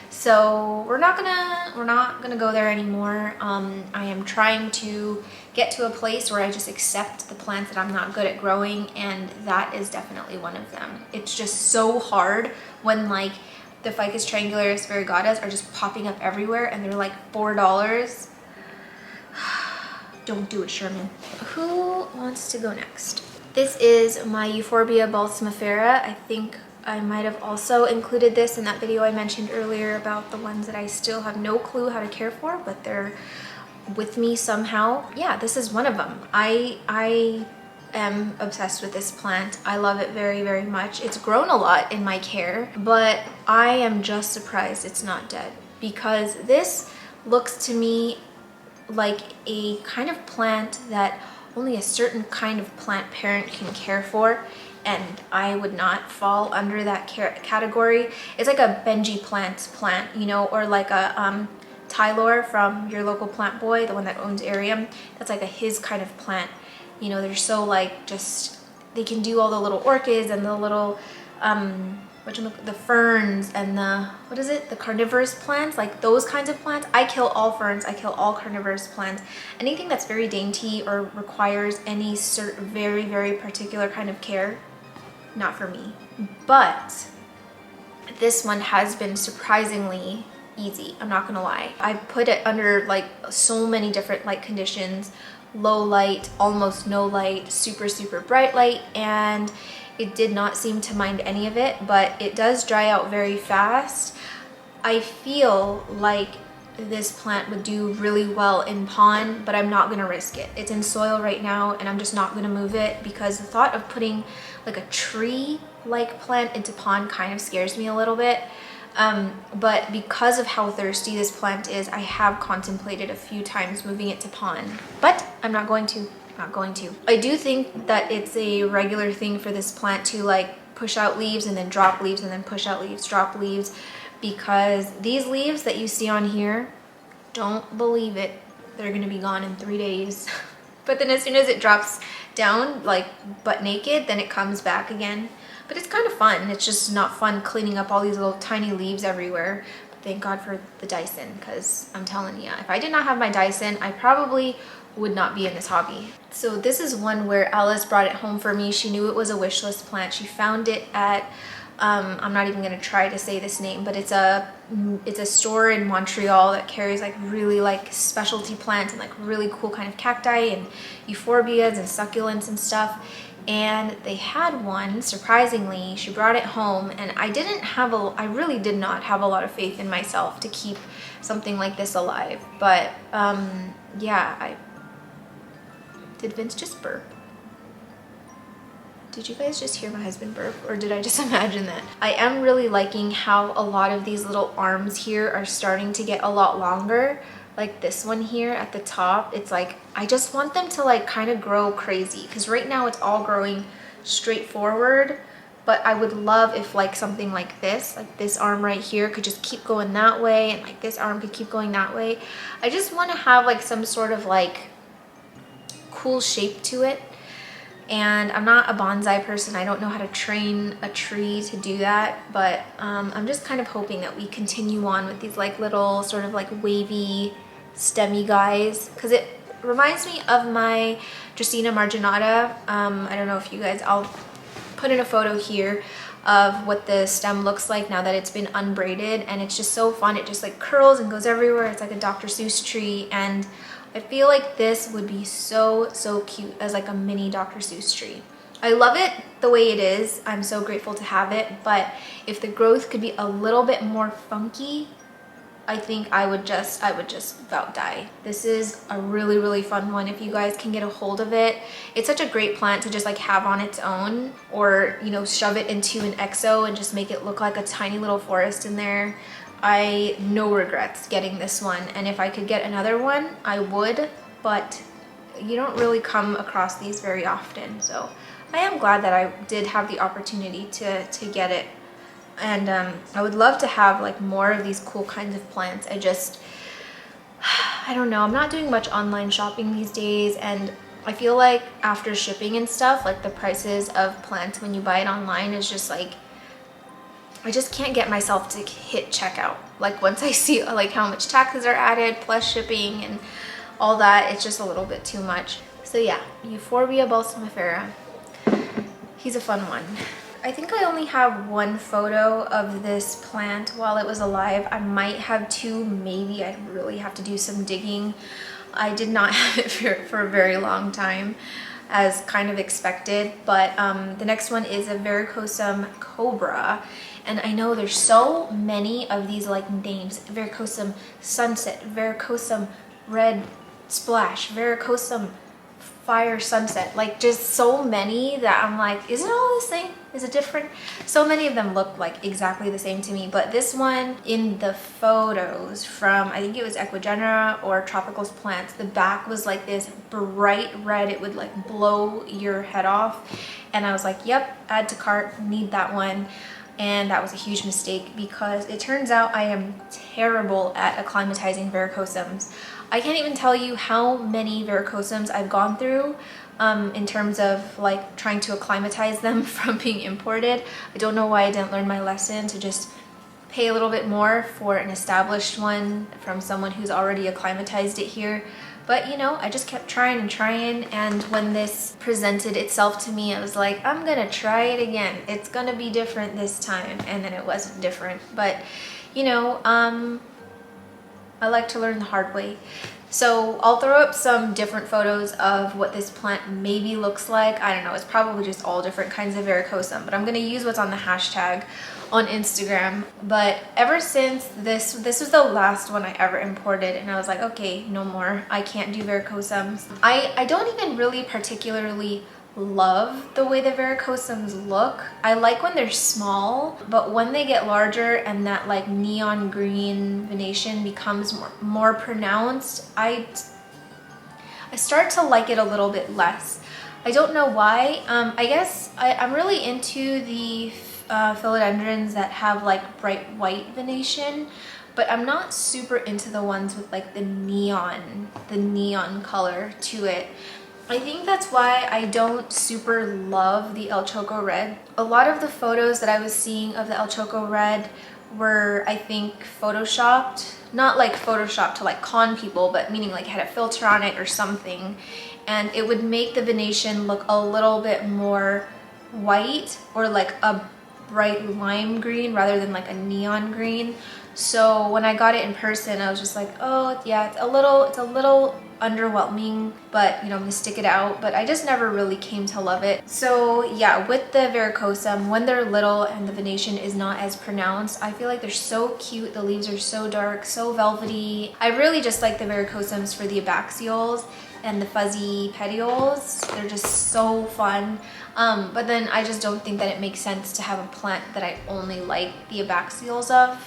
So we're not gonna go there anymore. I am trying to get to a place where I just accept the plants that I'm not good at growing, and that is definitely one of them. It's just so hard when like the Ficus triangularis variegatas are just popping up everywhere and they're like $4. Don't do it, Sherman. Who wants to go next? This is my Euphorbia balsamifera. I think I might have also included this in that video I mentioned earlier about the ones that I still have no clue how to care for, but they're with me somehow. Yeah, this is one of them. I am obsessed with this plant. I love it very much. It's grown a lot in my care, but I am just surprised it's not dead, because this looks to me like a kind of plant that only a certain kind of plant parent can care for, and I would not fall under that category. It's like a Benji plant, you know, or like a Tylor from your local plant boy, the one that owns Arium. That's like his kind of plant. You know, they're so like just, they can do all the little orchids and the little the ferns and the, what is it, the carnivorous plants, like those kinds of plants. I kill all ferns, I kill all carnivorous plants. Anything that's very dainty or requires any certain very particular kind of care, not for me. But this one has been surprisingly easy, I'm not gonna lie. I put it under like so many different light conditions, low light, almost no light, super bright light, and it did not seem to mind any of it, but it does dry out very fast. I feel like this plant would do really well in pond, but I'm not gonna risk it. It's in soil right now and I'm just not gonna move it, because the thought of putting like a tree-like plant into pond kind of scares me a little bit. But because of how thirsty this plant is, I have contemplated a few times moving it to pond, but I'm not going to. I do think that it's a regular thing for this plant to like push out leaves and then drop leaves and then push out leaves, drop leaves, because these leaves that you see on here, don't believe it, they're gonna be gone in 3 days. But then as soon as it drops down, like butt naked, then it comes back again. But it's kind of fun. It's just not fun cleaning up all these little tiny leaves everywhere. But thank God for the Dyson, because I'm telling you, if I did not have my Dyson, I probably would not be in this hobby. So this is one where Alice brought it home for me. She knew it was a wish list plant. She found it at, I'm not even gonna try to say this name, but it's a store in Montreal that carries like really like specialty plants and like really cool kind of cacti and euphorbias and succulents and stuff. And they had one, surprisingly. She brought it home, and I really did not have a lot of faith in myself to keep something like this alive. But yeah, did Vince just burp? Did you guys just hear my husband burp, or did I just imagine that? I am really liking how a lot of these little arms here are starting to get a lot longer. like this one here at the top, it's like, I just want them to like kind of grow crazy, because right now it's all growing straightforward. But I would love if like something like this arm right here could just keep going that way, and like this arm could keep going that way. I just want to have like some sort of like cool shape to it. And I'm not a bonsai person. I don't know how to train a tree to do that, but I'm just kind of hoping that we continue on with these like little sort of like wavy stemmy guys, because it reminds me of my Dracaena marginata. I don't know if you guys, I'll put in a photo here of what the stem looks like now that it's been unbraided, and it's just so fun. It just like curls and goes everywhere. It's like a Dr. Seuss tree, and I feel like this would be so cute as like a mini Dr. Seuss tree. I love it the way it is. I'm so grateful to have it, but if the growth could be a little bit more funky, I think I would just about die. This is a really fun one if you guys can get a hold of it. It's such a great plant to just like have on its own, or you know, shove it into an exo and just make it look like a tiny little forest in there. I no regrets getting this one, and if I could get another one I would, but you don't really come across these very often, so I am glad that I did have the opportunity to get it. And I would love to have like more of these cool kinds of plants. I don't know, I'm not doing much online shopping these days, and I feel like after shipping and stuff, like the prices of plants when you buy it online is just like, I just can't get myself to hit checkout. Like once I see like how much taxes are added plus shipping and all that, it's just a little bit too much. So yeah, Euphorbia balsamifera. He's a fun one. I think I only have one photo of this plant while it was alive. I might have two, maybe. I'd really have to do some digging. I did not have it for a very long time, as kind of expected, but the next one is a Varicosum cobra. And I know there's so many of these like names: Varicosum sunset, Varicosum red splash, Varicosum fire sunset, like just so many that I'm like, is it all the same? Is it different? So many of them look like exactly the same to me, but this one in the photos from, I think it was Equigenera or Tropicals Plants, the back was like this bright red. It would like blow your head off, and I was like, yep, add to cart, need that one. And that was a huge mistake, because it turns out I am terrible at acclimatizing Varicosums. I can't even tell you how many Varicosums I've gone through in terms of like trying to acclimatize them from being imported. I don't know why I didn't learn my lesson to just pay a little bit more for an established one from someone who's already acclimatized it here. But you know, I just kept trying and trying, and when this presented itself to me, I was like, I'm gonna try it again. It's gonna be different this time. And then it wasn't different. But you know, I like to learn the hard way. So I'll throw up some different photos of what this plant maybe looks like. I don't know, it's probably just all different kinds of Varicosum, but I'm gonna use what's on the hashtag on Instagram. But ever since this was the last one I ever imported, and I was like, okay, no more. I can't do Varicosums. I don't even really particularly love the way the Varicosums look. I like when they're small, but when they get larger and that like neon green venation becomes more pronounced, I start to like it a little bit less. I don't know why. I guess I'm really into the philodendrons that have like bright white venation, but I'm not super into the ones with like the neon color to it. I think that's why I don't super love the El Choco Red. A lot of the photos that I was seeing of the El Choco Red were, I think, photoshopped. Not like photoshopped to like con people, but meaning like had a filter on it or something. And it would make the venation look a little bit more white, or like a bright lime green rather than like a neon green. So when I got it in person, I was just like, oh yeah, it's a little underwhelming, but you know, I'm gonna stick it out. But I just never really came to love it. So yeah, with the Varicosum, when they're little and the venation is not as pronounced, I feel like they're so cute. The leaves are so dark, so velvety. I really just like the Varicosums for the abaxioles and the fuzzy petioles. They're just so fun. But then I just don't think that it makes sense to have a plant that I only like the abaxioles of,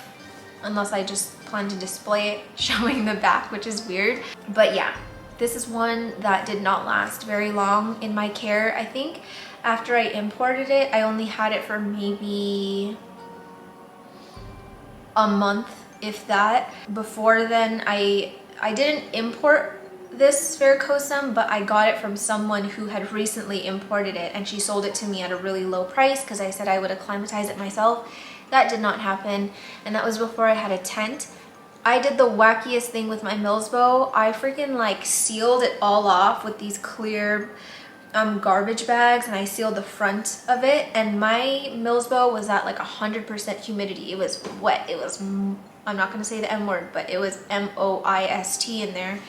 unless I just plan to display it showing the back, which is weird. But yeah, this is one that did not last very long in my care. I think after I imported it, I only had it for maybe a month, if that. Before then, I didn't import this Varicosum, but I got it from someone who had recently imported it, and she sold it to me at a really low price because I said I would acclimatize it myself. That did not happen, and that was before I had a tent. I did the wackiest thing with my Mills bow. I freaking like sealed it all off with these clear garbage bags, and I sealed the front of it, and my Mills bow was at like 100% humidity. It was wet. It was, I'm not gonna say the M word, but it was M-O-I-S-T in there.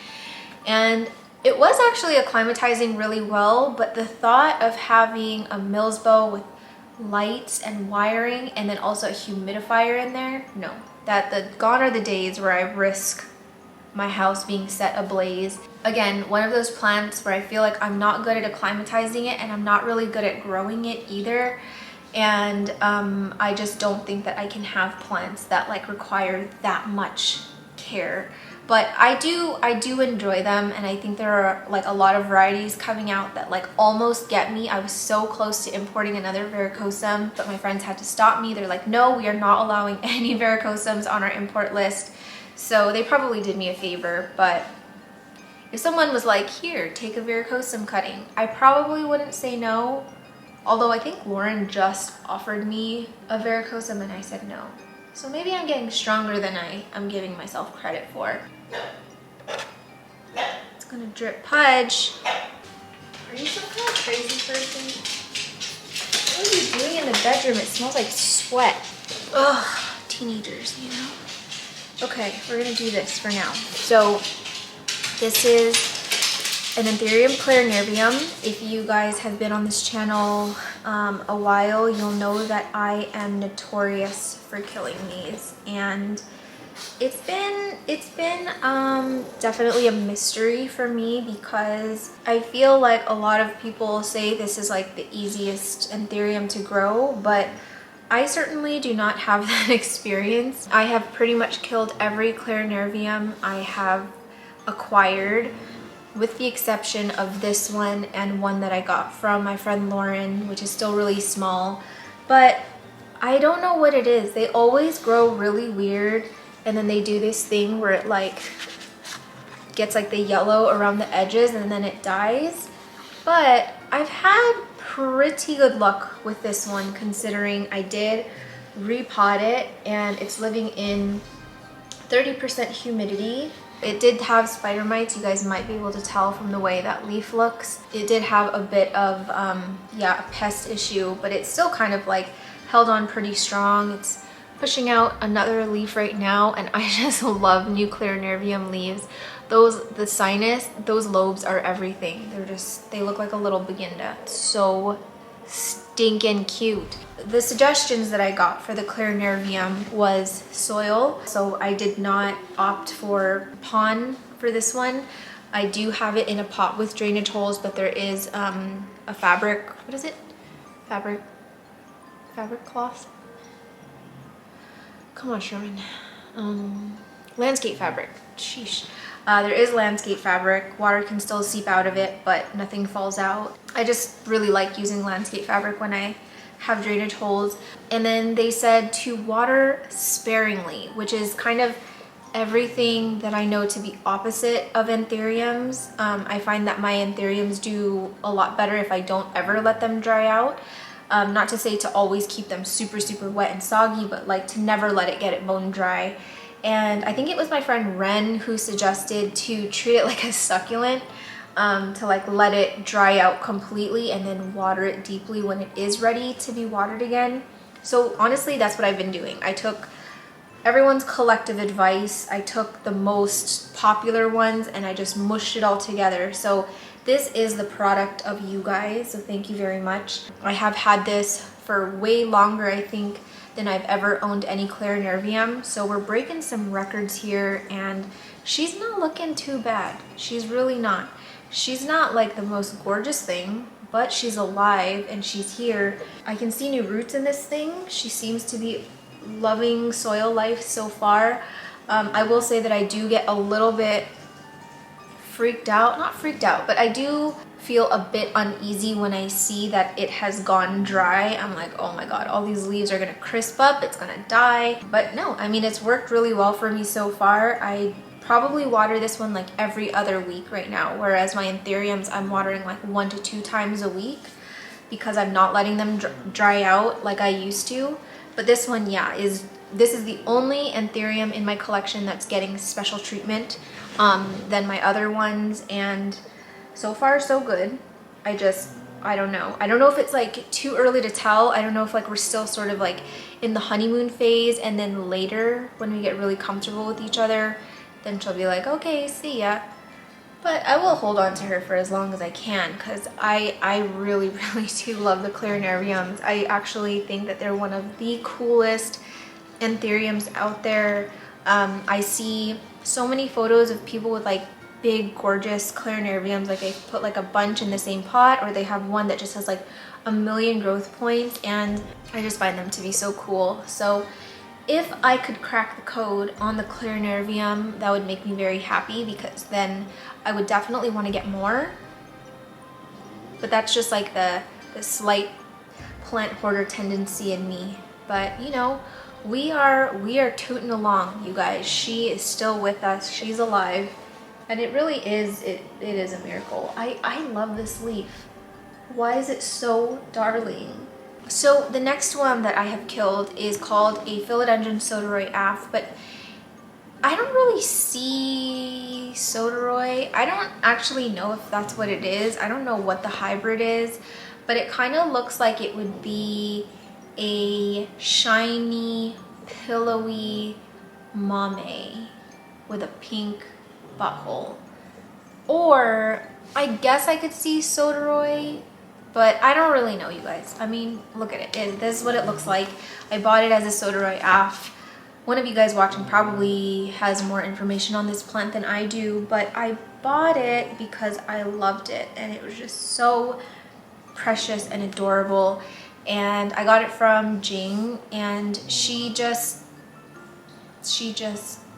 And it was actually acclimatizing really well, but the thought of having a Mills bow with lights and wiring and then also a humidifier in there, no. Gone are the days where I risk my house being set ablaze. Again, one of those plants where I feel like I'm not good at acclimatizing it and I'm not really good at growing it either. And I just don't think that I can have plants that like require that much care. But I do enjoy them, and I think there are like a lot of varieties coming out that like almost get me. I was so close to importing another Varicosum, but my friends had to stop me. They're like, no, we are not allowing any Varicosums on our import list. So they probably did me a favor, but if someone was like, here, take a Varicosum cutting, I probably wouldn't say no. Although I think Lauren just offered me a Varicosum and I said no. So maybe I'm getting stronger than I'm giving myself credit for. It's gonna drip Pudge. Are you some kind of crazy person? What are you doing in the bedroom? It smells like sweat. Ugh, teenagers, you know? Okay, we're gonna do this for now. So this is an Anthurium clarinervium. If you guys have been on this channel a while, you'll know that I am notorious for killing these, and it's been definitely a mystery for me because I feel like a lot of people say this is like the easiest Anthurium to grow, but I certainly do not have that experience. I have pretty much killed every clarinervium I have acquired, with the exception of this one and one that I got from my friend Lauren, which is still really small. But I don't know what it is. They always grow really weird, and then they do this thing where it like gets like the yellow around the edges and then it dies. But I've had pretty good luck with this one, considering I did repot it and it's living in 30% humidity. It did have spider mites. You guys might be able to tell from the way that leaf looks. It did have a bit of yeah, a pest issue, but it's still kind of like held on pretty strong. It's pushing out another leaf right now, and I just love new clarinervium leaves. The sinus, those lobes are everything. They look like a little beginda. It's so stinking cute. The suggestions that I got for the clarinervium was soil, so I did not opt for pon for this one. I do have it in a pot with drainage holes, but there is a fabric, what is it? Fabric cloth? Come on, Sherman. Landscape fabric. Sheesh. There is landscape fabric. Water can still seep out of it, but nothing falls out. I just really like using landscape fabric when I have drainage holes. And then they said to water sparingly, which is kind of everything that I know to be opposite of anthuriums. I find that my anthuriums do a lot better if I don't ever let them dry out. Not to say to always keep them super, super wet and soggy, but like to never let it get it bone dry. And I think it was my friend Ren who suggested to treat it like a succulent, to like let it dry out completely and then water it deeply when it is ready to be watered again. So honestly, that's what I've been doing. I took everyone's collective advice. I took the most popular ones and I just mushed it all together. So this is the product of you guys, so thank you very much. I have had this for way longer, I think, than I've ever owned any clarinervium. So we're breaking some records here, and she's not looking too bad. She's really not. She's not like the most gorgeous thing, but she's alive and she's here. I can see new roots in this thing. She seems to be loving soil life so far. I will say that I do get a little bit freaked out, not freaked out, but I do feel a bit uneasy when I see that it has gone dry. I'm like, oh my god, all these leaves are gonna crisp up, it's gonna die. But no, I mean, it's worked really well for me so far. I probably water this one like every other week right now, whereas my anthuriums I'm watering like 1 to 2 times a week because I'm not letting them dry out like I used to. But this one, yeah, this is the only anthurium in my collection that's getting special treatment than my other ones, and so far so good. I don't know. I don't know if it's like too early to tell. I don't know if like we're still sort of like in the honeymoon phase, and then later when we get really comfortable with each other, then she'll be like, okay, see ya. But I will hold on to her for as long as I can because I really, really do love the Clarinariums. I actually think that they're one of the coolest anthuriums out there. I see so many photos of people with like big gorgeous Clarinariums, like they put like a bunch in the same pot, or they have one that just has like a million growth points, and I just find them to be so cool. So if I could crack the code on the Clarinarium, that would make me very happy because then I would definitely want to get more. But that's just like the slight plant hoarder tendency in me. But you know, we are tooting along, you guys. She is still with us. She's alive. And it really is, it is a miracle. I love this leaf. Why is it so darling? So the next one that I have killed is called a philodendron Sodorini af, but I don't really see Sodorini. I don't actually know if that's what it is. I don't know what the hybrid is, but it kind of looks like it would be a shiny, pillowy mame with a pink butthole. Or I guess I could see Sodorini, but I don't really know, you guys. I mean, look at it. This is what it looks like. I bought it as a Sodorini af. One of you guys watching probably has more information on this plant than I do, but I bought it because I loved it and it was just so precious and adorable. And I got it from Jing, and she just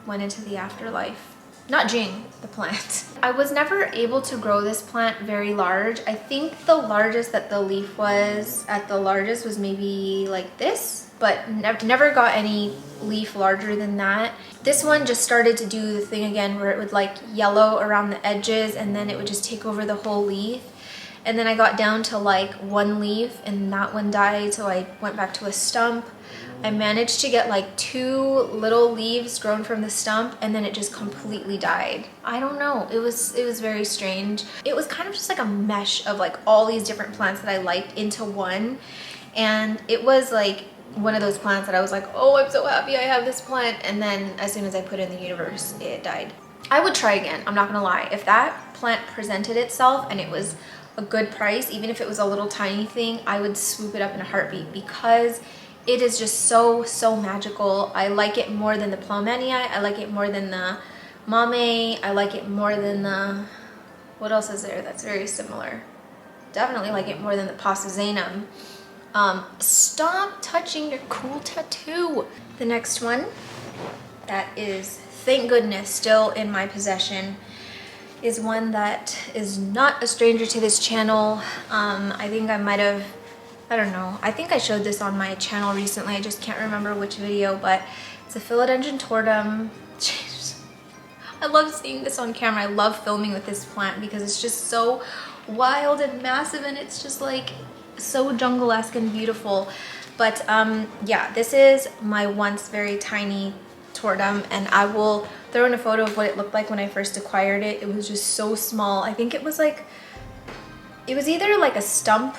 went into the afterlife. Not Jing, the plant. I was never able to grow this plant very large. I think the largest that the leaf was at the largest was maybe like this, but never got any leaf larger than that. This one just started to do the thing again where it would like yellow around the edges and then it would just take over the whole leaf. And then I got down to like 1 leaf and that one died, so I went back to a stump. I managed to get like 2 little leaves grown from the stump, and then it just completely died. I don't know, it was very strange. It was kind of just like a mesh of like all these different plants that I liked into one, and it was like one of those plants that I was like, oh, I'm so happy I have this plant, and then as soon as I put it in the universe, it died. I would try again, I'm not gonna lie. If that plant presented itself and it was a good price, even if it was a little tiny thing, I would swoop it up in a heartbeat because it is just so magical. I like it more than the Plumania. I like it more than the mame. I like it more than the, what else is there that's very similar? Definitely like it more than the Pasuzanum. Stop touching your cool tattoo. The next one that is, thank goodness, still in my possession is one that is not a stranger to this channel. I think I might have, I don't know, I think I showed this on my channel recently, I just can't remember which video, but it's a philodendron toratum. I love seeing this on camera. I love filming with this plant because it's just so wild and massive, and it's just like so jungle-esque and beautiful. But yeah, this is my once very tiny toratum, and I will throw in a photo of what it looked like when I first acquired it. It was just so small. I think it was like, it was either like a stump,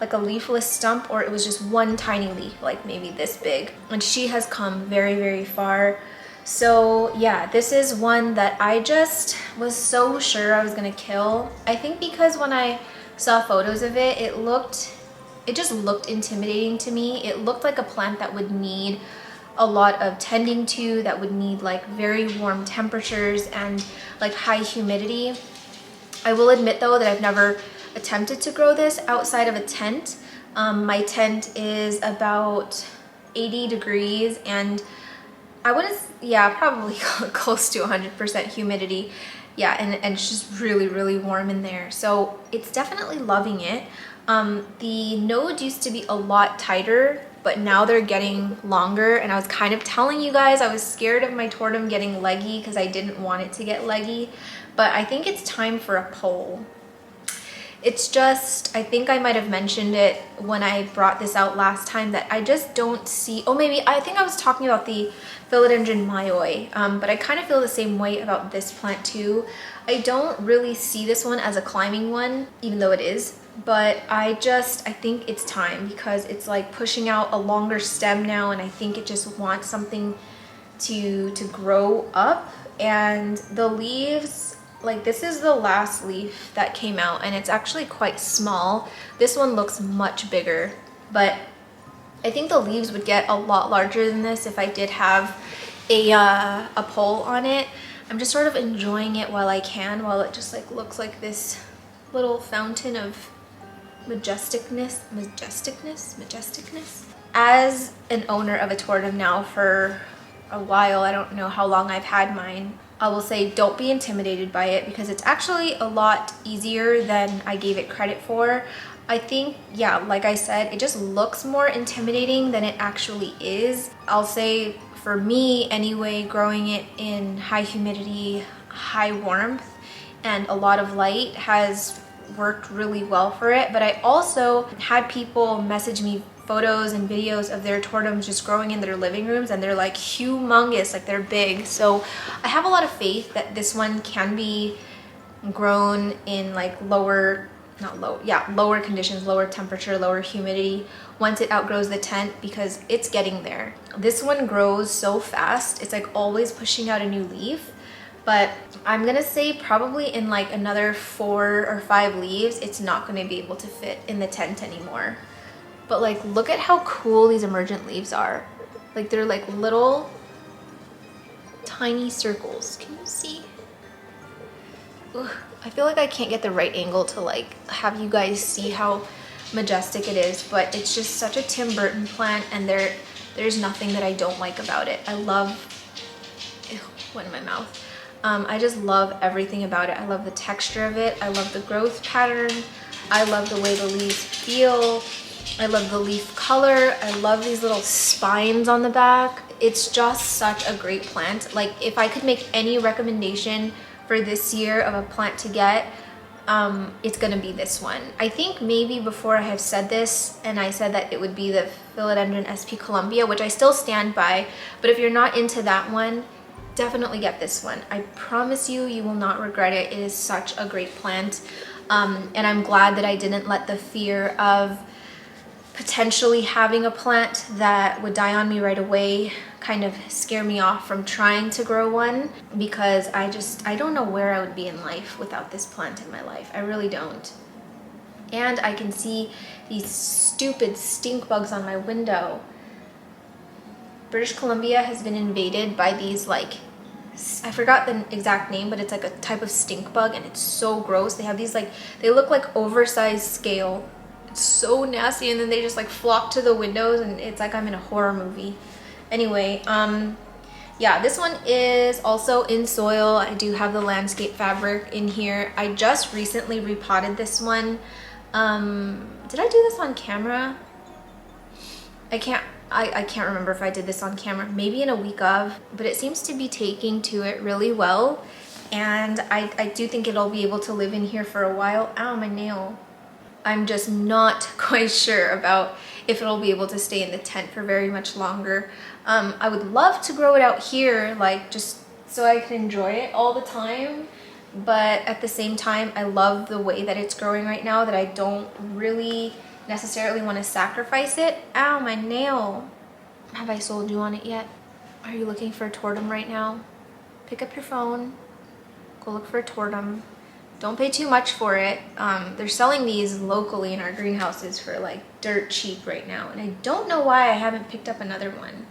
like a leafless stump, or it was just one tiny leaf, like maybe this big. And she has come very very far. So yeah, this is one that I just was so sure I was gonna kill. I think because when I saw photos of it, it just looked intimidating to me. It looked like a plant that would need a lot of tending to, that would need like very warm temperatures and like high humidity. I will admit though that I've never attempted to grow this outside of a tent. My tent is about 80 degrees, and I wouldn't, yeah, probably close to 100% humidity. Yeah, and it's just really, really warm in there. So it's definitely loving it. The nodes used to be a lot tighter, but now they're getting longer. And I was kind of telling you guys, I was scared of my toratum getting leggy because I didn't want it to get leggy. But I think it's time for a pole. It's just, I think I might have mentioned it when I brought this out last time that I just don't see, oh maybe, I think I was talking about the philodendron myoi, but I kind of feel the same way about this plant too. I don't really see this one as a climbing one, even though it is, but I think it's time because it's like pushing out a longer stem now, and I think it just wants something to grow up. And the leaves, like this is the last leaf that came out and it's actually quite small. This one looks much bigger, but I think the leaves would get a lot larger than this if I did have a pole on it. I'm just sort of enjoying it while I can, while it just like looks like this little fountain of majesticness. As an owner of a toratum now for a while, I don't know how long I've had mine, I will say don't be intimidated by it because it's actually a lot easier than I gave it credit for. I think, yeah, like I said, it just looks more intimidating than it actually is. I'll say for me anyway, growing it in high humidity, high warmth, and a lot of light has worked really well for it. But I also had people message me photos and videos of their toratums just growing in their living rooms, and they're like humongous, like they're big. So I have a lot of faith that this one can be grown in like lower conditions, lower temperature, lower humidity once it outgrows the tent, because it's getting there. This one grows so fast, it's like always pushing out a new leaf. But I'm gonna say probably in like another 4 or 5 leaves, it's not gonna be able to fit in the tent anymore. But like, look at how cool these emergent leaves are. Like they're like little tiny circles. Can you see? Ugh, I feel like I can't get the right angle to like have you guys see how majestic it is, but it's just such a Tim Burton plant, and there's nothing that I don't like about it. I love, ew, what in my mouth? I just love everything about it. I love the texture of it. I love the growth pattern. I love the way the leaves feel. I love the leaf color. I love these little spines on the back. It's just such a great plant. Like if I could make any recommendation for this year of a plant to get, it's gonna be this one. I think maybe before I have said this, and I said that it would be the philodendron SP Columbia, which I still stand by, but if you're not into that one, definitely get this one. I promise you, you will not regret it. It is such a great plant. And I'm glad that I didn't let the fear of potentially having a plant that would die on me right away kind of scare me off from trying to grow one, because I don't know where I would be in life without this plant in my life. I really don't. And I can see these stupid stink bugs on my window. British Columbia has been invaded by these, like, I forgot the exact name, but it's like a type of stink bug, and it's so gross. They have these like, they look like oversized scale. It's so nasty, and then they just like flock to the windows, and it's like I'm in a horror movie. Anyway, yeah, this one is also in soil. I do have the landscape fabric in here. I just recently repotted this one. Did I do this on camera? I can't remember if I did this on camera, maybe in a week of, but it seems to be taking to it really well. And I do think it'll be able to live in here for a while. Ow, my nail. I'm just not quite sure about if it'll be able to stay in the tent for very much longer. I would love to grow it out here, like just so I can enjoy it all the time. But at the same time, I love the way that it's growing right now, that I don't really necessarily want to sacrifice it. Ow, my nail. Have I sold you on it yet? Are you looking for a toratum right now? Pick up your phone, go look for a toratum. Don't pay too much for it. They're selling these locally in our greenhouses for like dirt cheap right now, and I don't know why I haven't picked up another one.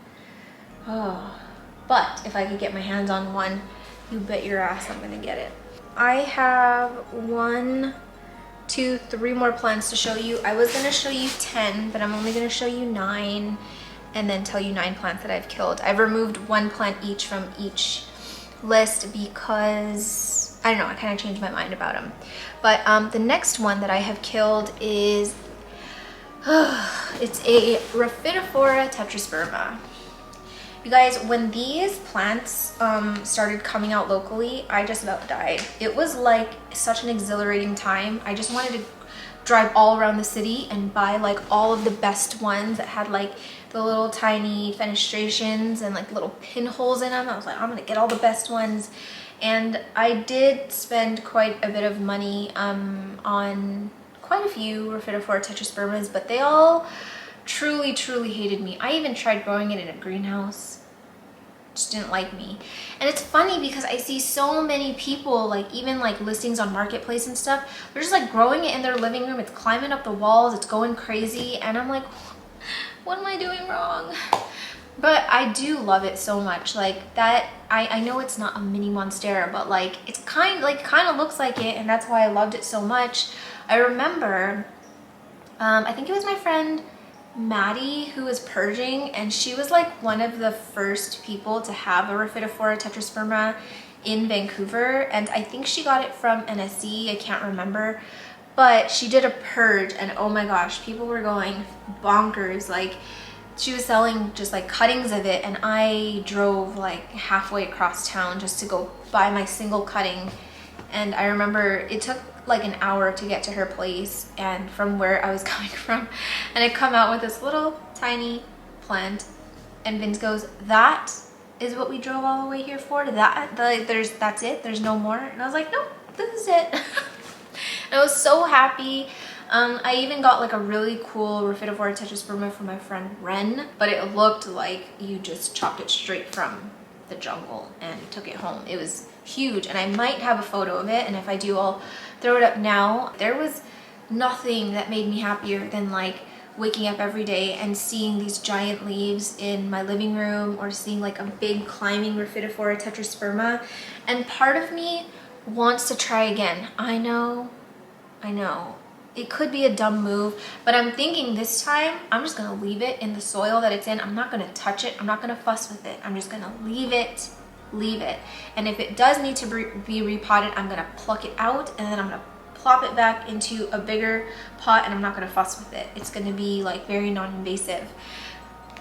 Oh, but if I could get my hands on one, you bet your ass I'm gonna get it. I have 1, 2, 3 more plants to show you. I was gonna show you 10, but I'm only gonna show you 9. and then tell you 9 plants that I've killed. I've removed 1 plant each from each list because, I don't know, I kind of changed my mind about them. But the next one that I have killed is, it's a Rhaphidophora Tetrasperma. You guys, when these plants started coming out locally, I just about died. It was like such an exhilarating time. I just wanted to drive all around the city and buy like all of the best ones that had like the little tiny fenestrations and like little pinholes in them. I was like, I'm gonna get all the best ones. And I did spend quite a bit of money on quite a few Rhaphidophora Tetraspermas, but they all truly hated me. I even tried growing it in a greenhouse. Just didn't like me. And it's funny because I see so many people, like even like listings on Marketplace and stuff, they're just like growing it in their living room. It's climbing up the walls, it's going crazy, and I'm like, what am I doing wrong? But I do love it so much. Like that, I know it's not a mini Monstera, but like it's kind of looks like it, and that's why I loved it so much. I remember, I think it was my friend Maddie who was purging, and she was like one of the first people to have a Rhaphidophora Tetrasperma in Vancouver, and I think she got it from NSC, I can't remember, but she did a purge, and oh my gosh, people were going bonkers. Like she was selling just like cuttings of it, and I drove like halfway across town just to go buy my single cutting. And I remember it took like an hour to get to her place and from where I was coming from, and I come out with this little tiny plant, and Vince goes, that is what we drove all the way here for? That's it? There's no more? And I was like, nope, this is it. And I was so happy. I even got like a really cool Rhaphidophora Tetrasperma from my friend Ren, but it looked like you just chopped it straight from the jungle and took it home. It was huge, and I might have a photo of it, and if I do, I'll throw it up now. There was nothing that made me happier than like waking up every day and seeing these giant leaves in my living room, or seeing like a big climbing Rhaphidophora Tetrasperma, and part of me wants to try again. I know it could be a dumb move, but I'm thinking this time I'm just gonna leave it in the soil that it's in. I'm not gonna touch it, I'm not gonna fuss with it, I'm just gonna leave it. And if it does need to be repotted, I'm gonna pluck it out, and then I'm gonna plop it back into a bigger pot, and I'm not gonna fuss with it. It's gonna be like very non-invasive.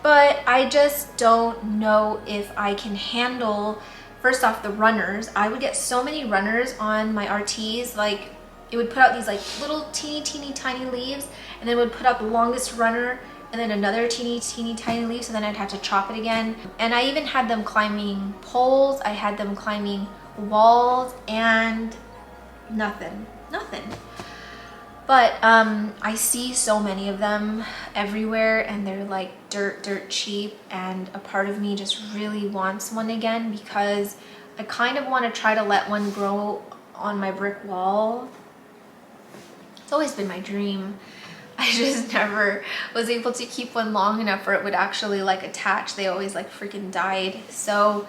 But I just don't know if I can handle, first off, the runners. I would get so many runners on my RTs, like it would put out these like little teeny tiny leaves, and then it would put out the longest runner, and then another teeny tiny leaf, so then I'd have to chop it again. And I even had them climbing poles, I had them climbing walls, and nothing. But I see so many of them everywhere, and they're like dirt cheap, and a part of me just really wants one again, because I kind of want to try to let one grow on my brick wall. It's always been my dream. I just never was able to keep one long enough where it would actually like attach. They always like freaking died. So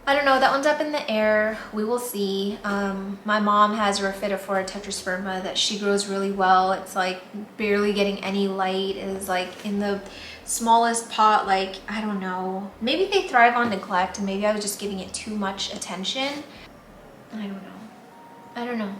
I don't know, that one's up in the air. We will see. My mom has a Rhaphidophora Tetrasperma that she grows really well. It's like barely getting any light. It is like in the smallest pot, like, I don't know. Maybe they thrive on neglect, and maybe I was just giving it too much attention. I don't know.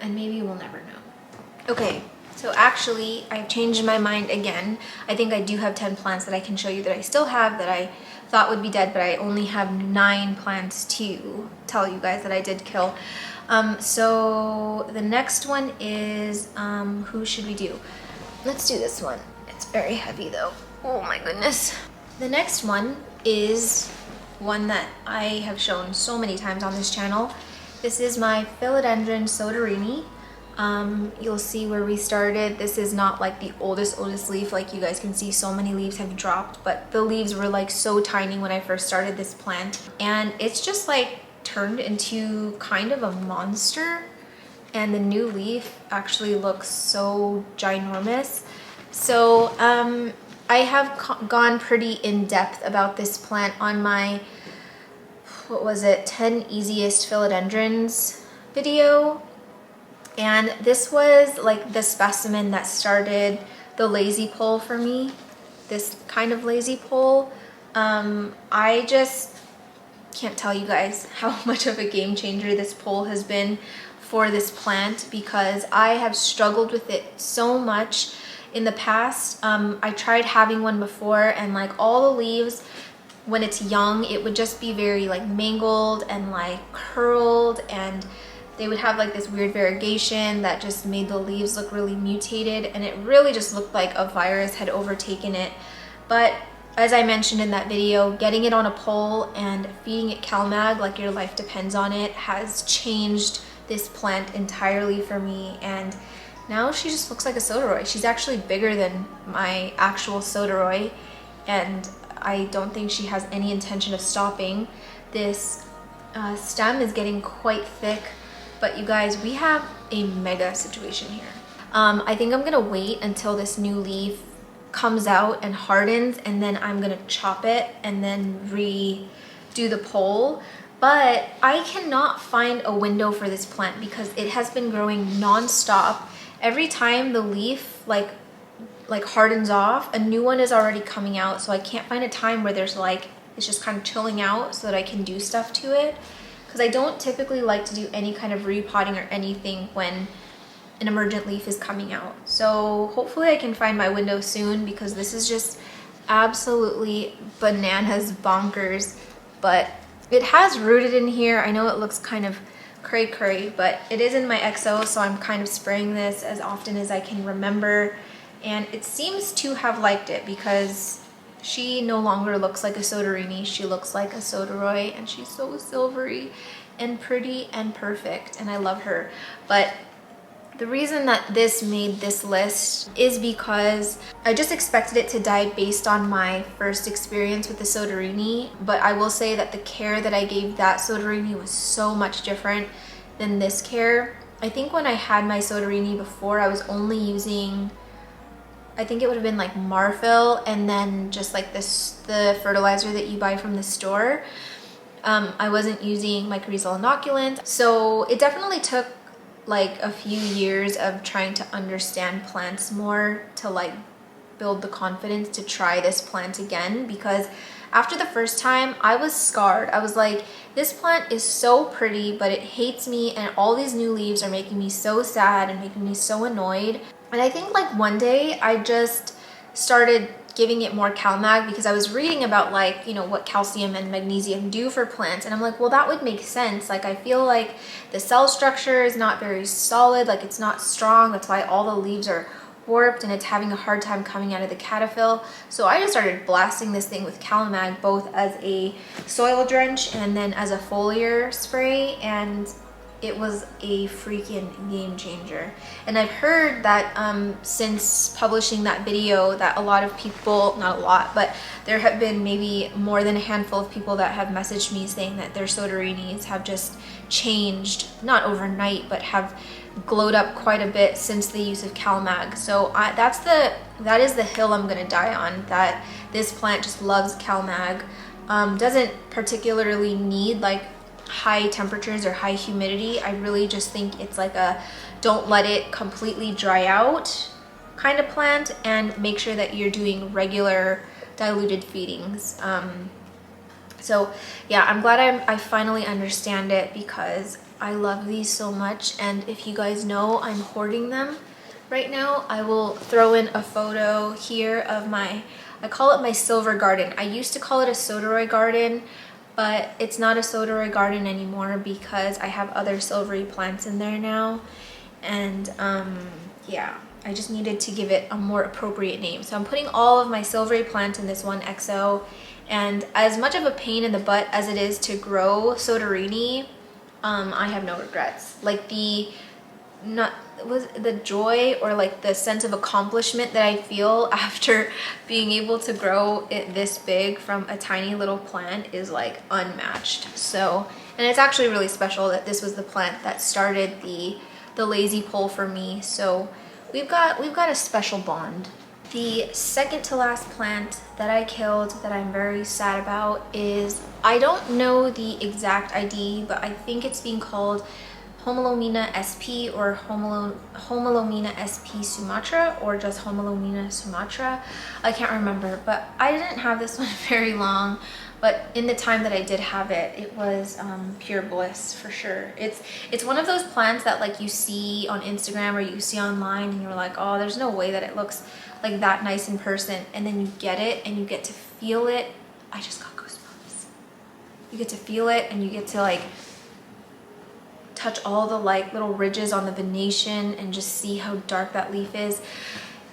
And maybe we'll never know. Okay, so actually I've changed my mind again. I think I do have 10 plants that I can show you that I still have that I thought would be dead, but I only have 9 plants to tell you guys that I did kill. So the next one is, who should we do? Let's do this one. It's very heavy though. Oh my goodness. The next one is one that I have shown so many times on this channel. This is my philodendron Sodorini. You'll see where we started. This is not like the oldest leaf. Like you guys can see, so many leaves have dropped, but the leaves were like so tiny when I first started this plant, and it's just like turned into kind of a monster, and the new leaf actually looks so ginormous. So I have gone pretty in depth about this plant on my, what was it, 10 easiest philodendrons video. And this was like the specimen that started the lazy pull for me. this kind of lazy pole. I just can't tell you guys how much of a game changer this pole has been for this plant, because I have struggled with it so much in the past. I tried having one before, and like all the leaves when it's young, it would just be very like mangled and like curled, and they would have like this weird variegation that just made the leaves look really mutated, and it really just looked like a virus had overtaken it. But as I mentioned in that video, getting it on a pole and feeding it CalMag like your life depends on it has changed this plant entirely for me, and now she just looks like a Sodorini. She's actually bigger than my actual Sodorini, and I don't think she has any intention of stopping. This stem is getting quite thick, but you guys, we have a mega situation here. I think I'm gonna wait until this new leaf comes out and hardens, and then I'm gonna chop it and then redo the pole. But I cannot find a window for this plant because it has been growing non-stop. Every time the leaf like hardens off, a new one is already coming out. So I can't find a time where there's like, it's just kind of chilling out so that I can do stuff to it. Because I don't typically like to do any kind of repotting or anything when an emergent leaf is coming out. So hopefully I can find my window soon, because this is just absolutely bananas bonkers. But it has rooted in here. I know it looks kind of cray-cray, but it is in my XO, so I'm kind of spraying this as often as I can remember. And it seems to have liked it, because she no longer looks like a Sodorini. She looks like a Sodorini, and she's so silvery and pretty and perfect, and I love her. But the reason that this made this list is because I just expected it to die based on my first experience with the Sodorini, but I will say that the care that I gave that Sodorini was so much different than this care. I think when I had my Sodorini before, I was only using, I think it would have been like Marfil, and then just like the fertilizer that you buy from the store. I wasn't using mycorrhizal inoculant, so it definitely took like a few years of trying to understand plants more to like build the confidence to try this plant again, because after the first time I was scarred. I was like, this plant is so pretty, but it hates me, and all these new leaves are making me so sad and making me so annoyed. And I think like one day I just started giving it more CalMag, because I was reading about like, you know, what calcium and magnesium do for plants, and I'm like, well, that would make sense. Like, I feel like the cell structure is not very solid, like it's not strong. That's why all the leaves are warped and it's having a hard time coming out of the cataphyll. So I just started blasting this thing with CalMag, both as a soil drench and then as a foliar spray, and it was a freaking game changer. And I've heard that since publishing that video, that a lot of people, not a lot, but there have been maybe more than a handful of people that have messaged me saying that their Sodorinis have just changed, not overnight, but have glowed up quite a bit since the use of CalMag. So that is the hill I'm gonna die on, that this plant just loves CalMag. Doesn't particularly need like high temperatures or high humidity. I really just think it's like a don't let it completely dry out kind of plant, and make sure that you're doing regular diluted feedings. So yeah, I'm glad I finally understand it, because I love these so much. And if you guys know, I'm hoarding them right now. I will throw in a photo here of I call it my silver garden. I used to call it a Sodorini garden, but it's not a Sodorini garden anymore because I have other silvery plants in there now. And yeah, I just needed to give it a more appropriate name. So I'm putting all of my silvery plants in this one XO. And as much of a pain in the butt as it is to grow Sodorini, I have no regrets. Like the joy or like the sense of accomplishment that I feel after being able to grow it this big from a tiny little plant is like unmatched. So, and it's actually really special that this was the plant that started the lazy pole for me. So we've got a special bond. The second to last plant that I killed that I'm very sad about is, I don't know the exact ID, but I think it's being called Homolomena sp or Homolomena sp Sumatra, or just Homolomena Sumatra. I can't remember, but I didn't have this one very long. But in the time that I did have it, it was pure bliss for sure. It's one of those plants that like you see on Instagram or you see online and you're like, oh, there's no way that it looks like that nice in person. And then you get it and you get to feel it. I just got goosebumps. You get to feel it and you get to like touch all the like little ridges on the venation and just see how dark that leaf is.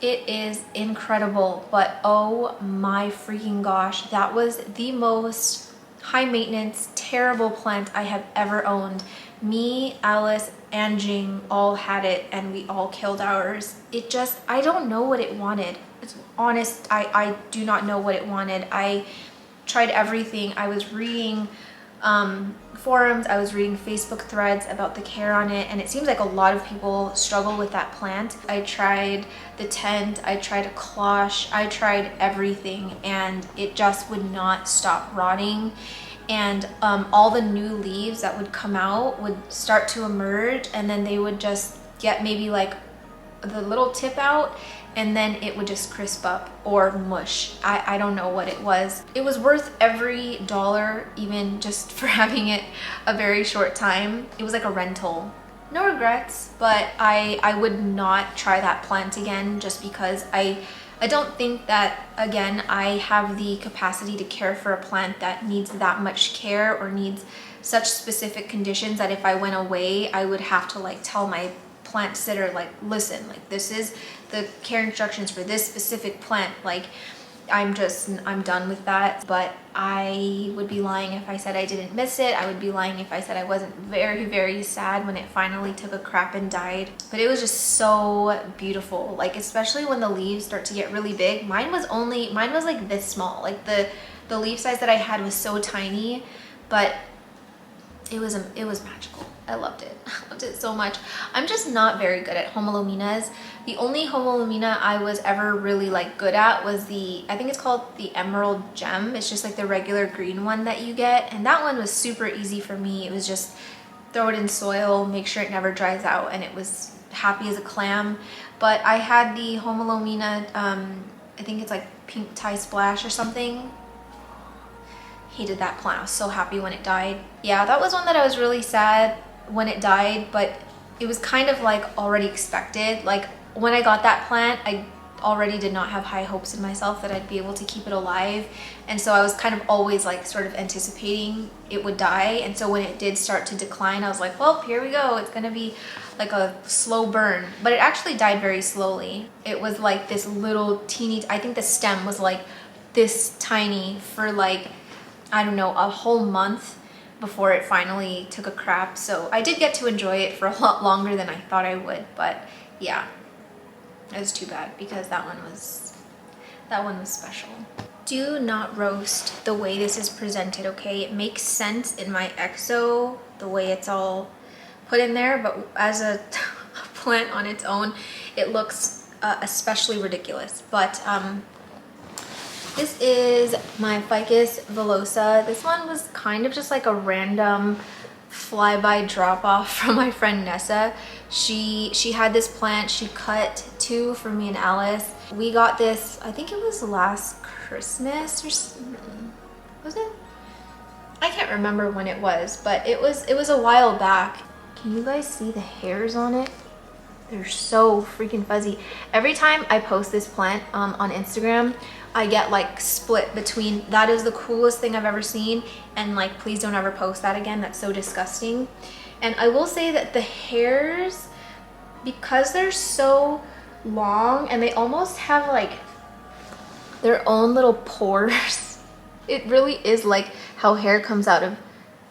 It is incredible, but oh my freaking gosh, that was the most high maintenance, terrible plant I have ever owned. Me, Alice, and Jing all had it and we all killed ours. It just, I don't know what it wanted. It's honest, I do not know what it wanted. I tried everything. I was reading forums, I was reading Facebook threads about the care on it, and it seems like a lot of people struggle with that plant. I tried the tent, I tried a cloche, I tried everything, and it just would not stop rotting. And all the new leaves that would come out would start to emerge, and then they would just get maybe like the little tip out, and then it would just crisp up or mush. I don't know what it was. It was worth every dollar, even just for having it a very short time. It was like a rental. No regrets, but I would not try that plant again just because I don't think that, again, I have the capacity to care for a plant that needs that much care or needs such specific conditions that if I went away, I would have to like tell my plant sitter, like, listen, like this is the care instructions for this specific plant. Like I'm done with that. But I would be lying if I said I didn't miss it. I would be lying if I said I wasn't very, very sad when it finally took a crap and died. But it was just so beautiful, like especially when the leaves start to get really big. Mine was like this small. Like the leaf size that I had was so tiny, but it was magical. I loved it. I loved it so much. I'm just not very good at Homolomenas. The only Homolomena I was ever really like good at was I think it's called the Emerald Gem. It's just like the regular green one that you get. And that one was super easy for me. It was just throw it in soil, make sure it never dries out, and it was happy as a clam. But I had the Homolomena, I think it's like Pink Tie Splash or something. Hated that plant. I was so happy when it died. Yeah, that was one that I was really sad when it died, but it was kind of like already expected. Like when I got that plant, I already did not have high hopes in myself that I'd be able to keep it alive, and so I was kind of always like sort of anticipating it would die. And so when it did start to decline, I was like, well, here we go, it's gonna be like a slow burn. But it actually died very slowly. It was like this little teeny, I think the stem was like this tiny for like, I don't know, a whole month before it finally took a crap. So I did get to enjoy it for a lot longer than I thought I would. But yeah, it was too bad because that one was special. Do not roast the way this is presented, okay? It makes sense in my exo the way it's all put in there, but as a plant on its own, it looks especially ridiculous. But this is my Ficus velosa. This one was kind of just like a random flyby drop off from my friend Nessa. She had this plant. She cut two for me and Alice. We got this, I think it was last Christmas or something. Was it? I can't remember when it was, but it was a while back. Can you guys see the hairs on it? They're so freaking fuzzy. Every time I post this plant on Instagram, I get like split between that is the coolest thing I've ever seen and like please don't ever post that again, that's so disgusting. And I will say that the hairs, because they're so long and they almost have like their own little pores, it really is like how hair comes out of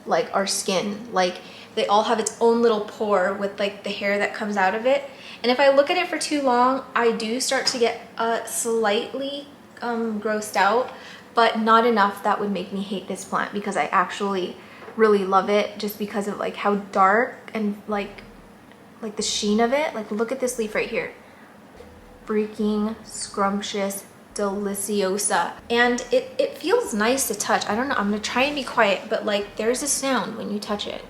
like our skin. Like they all have its own little pore with like the hair that comes out of it. And if I look at it for too long, I do start to get slightly grossed out, but not enough that would make me hate this plant because I actually really love it just because of like how dark and like the sheen of it. Like look at this leaf right here. Freaking scrumptious, deliciosa. And it feels nice to touch. I don't know, I'm gonna try and be quiet, but like there's a sound when you touch it.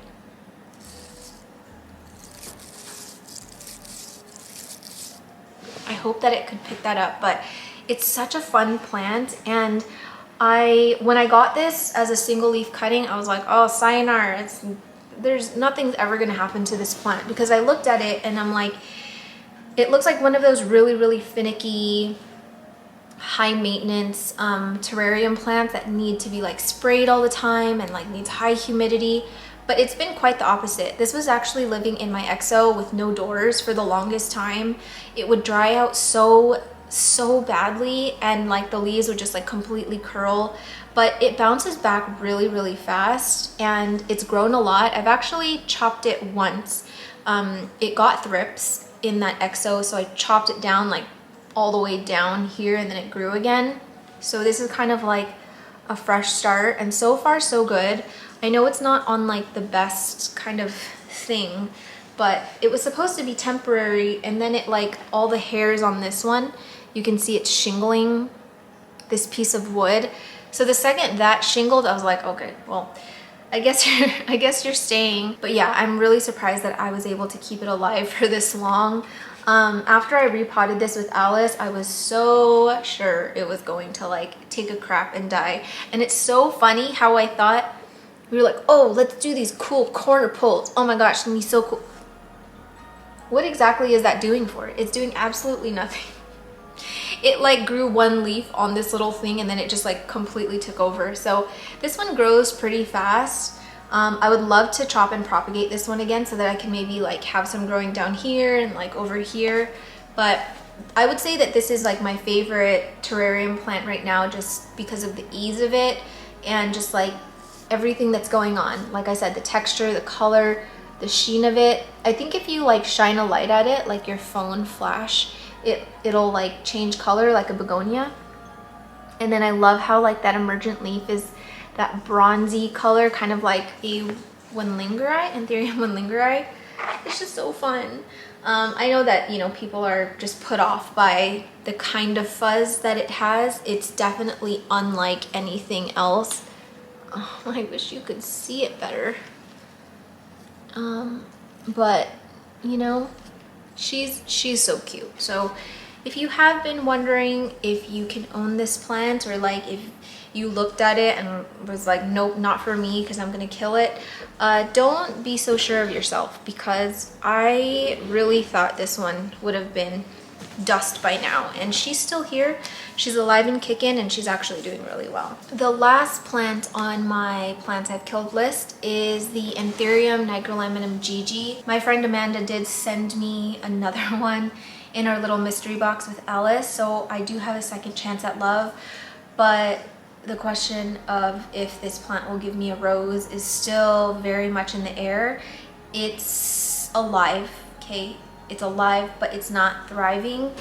I hope that it could pick that up, but it's such a fun plant. And when I got this as a single leaf cutting, I was like, oh, sayonara, there's nothing's ever gonna happen to this plant, because I looked at it and I'm like, it looks like one of those really, really finicky, high maintenance terrarium plants that need to be like sprayed all the time and like needs high humidity. But it's been quite the opposite. This was actually living in my exo with no doors for the longest time. It would dry out so badly, and like the leaves would just like completely curl, but it bounces back really, really fast, and it's grown a lot. I've actually chopped it once. It got thrips in that exo, so I chopped it down like all the way down here, and then it grew again. So this is kind of like a fresh start, and so far so good. I know it's not on like the best kind of thing, but it was supposed to be temporary, and then it like all the hairs on this one, you can see it's shingling this piece of wood. So the second that shingled, I was like, okay, well, I guess you're staying. But yeah, I'm really surprised that I was able to keep it alive for this long. After I repotted this with Alice, I was so sure it was going to like take a crap and die. And it's so funny how I thought, we were like, oh, let's do these cool corner pulls. Oh my gosh, it's gonna be so cool. What exactly is that doing for it? It's doing absolutely nothing. It like grew one leaf on this little thing, and then it just like completely took over. So this one grows pretty fast. I would love to chop and propagate this one again so that I can maybe like have some growing down here and like over here. But I would say that this is like my favorite terrarium plant right now, just because of the ease of it and just like everything that's going on. Like I said, the texture, the color, the sheen of it. I think if you like shine a light at it, like your phone flash, it'll like change color like a begonia. And then I love how like that emergent leaf is that bronzy color, kind of like a Wenlingeri, Anthurium Wenlingeri. It's just so fun. I know that, you know, people are just put off by the kind of fuzz that it has. It's definitely unlike anything else. Oh, I wish you could see it better. But you know, she's so cute. So if you have been wondering if you can own this plant, or like if you looked at it and was like, nope, not for me because I'm gonna kill it, don't be so sure of yourself, because I really thought this one would have been dust by now, and she's still here. She's alive and kicking, and she's actually doing really well. The last plant on my plants I've killed list is the Anthurium Nigro Gigi. My friend Amanda did send me another one in our little mystery box with Alice, so I do have a second chance at love. But the question of if this plant will give me a rose is still very much in the air. It's alive, okay? It's alive, but it's not thriving,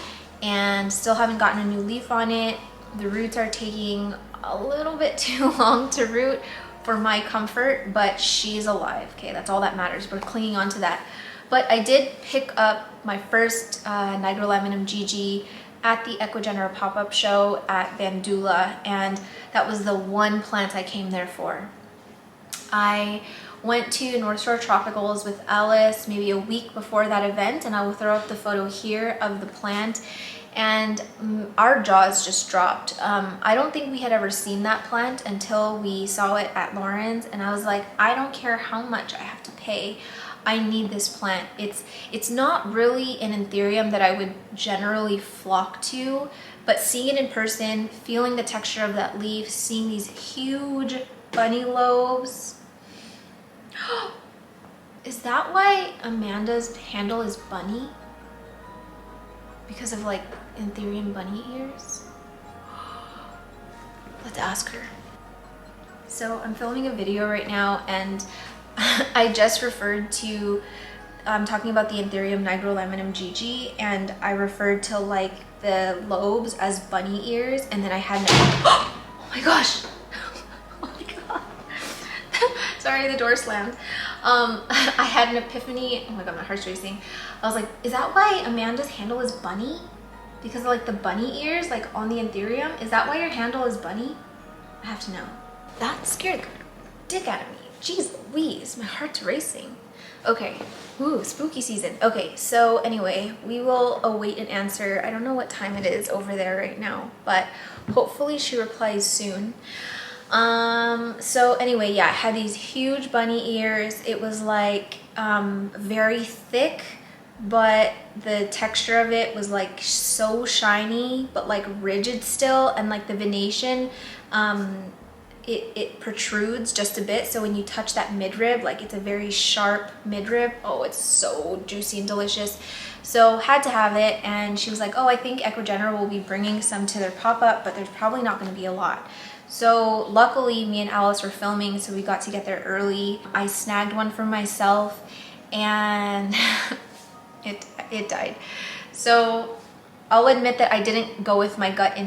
and still haven't gotten a new leaf on it. The roots are taking a little bit too long to root for my comfort, but she's alive, okay? That's all that matters. We're clinging on to that. But I did pick up my first Nigro Gigi at the Ecuagenera pop-up show at Bandula, and that was the one plant I came there for. I went to North Shore Tropicals with Alice maybe a week before that event, and I will throw up the photo here of the plant, and our jaws just dropped. I don't think we had ever seen that plant until we saw it at Lauren's, and I was like, I don't care how much I have to pay, I need this plant. It's not really an Anthurium that I would generally flock to, but seeing it in person, feeling the texture of that leaf, seeing these huge bunny lobes. Is that why Amanda's handle is bunny? Because of like Anthurium bunny ears? Let's ask her. So I'm filming a video right now, and I just referred to, talking about the Anthurium Nigro Gigi, and I referred to like the lobes as bunny ears, and then I had an, oh my gosh, oh my god, sorry, the door slammed. I had an epiphany. Oh my god, my heart's racing. I was like, is that why Amanda's handle is bunny? Because of like the bunny ears like on the Anthurium? Is that why your handle is bunny? I have to know. That scared the dick out of me. Jeez Louise, my heart's racing. Okay. Ooh, spooky season. Okay, so anyway, we will await an answer. I don't know what time it is over there right now, but hopefully she replies soon. So anyway, yeah, it had these huge bunny ears. It was like very thick, but the texture of it was like so shiny, but like rigid still, and like the venation, it protrudes just a bit, so when you touch that midrib, like it's a very sharp midrib. Oh, it's so juicy and delicious. So had to have it, and she was like, oh, I think Equagenera will be bringing some to their pop-up, but there's probably not going to be a lot. So luckily me and Alice were filming, so we got to get there early. I snagged one for myself, and it died. So I'll admit that I didn't go with my gut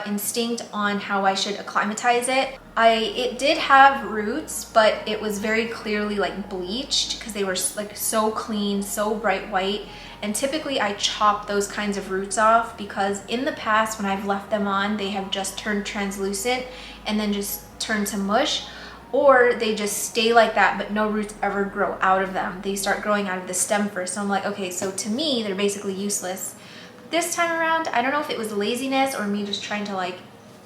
instinct on how I should acclimatize it. It did have roots, but it was very clearly like bleached because they were like so clean, so bright white. And typically I chop those kinds of roots off because in the past when I've left them on, they have just turned translucent and then just turned to mush, or they just stay like that but no roots ever grow out of them. They start growing out of the stem first. So I'm like, okay, so to me they're basically useless. This time around, I don't know if it was laziness or me just trying to like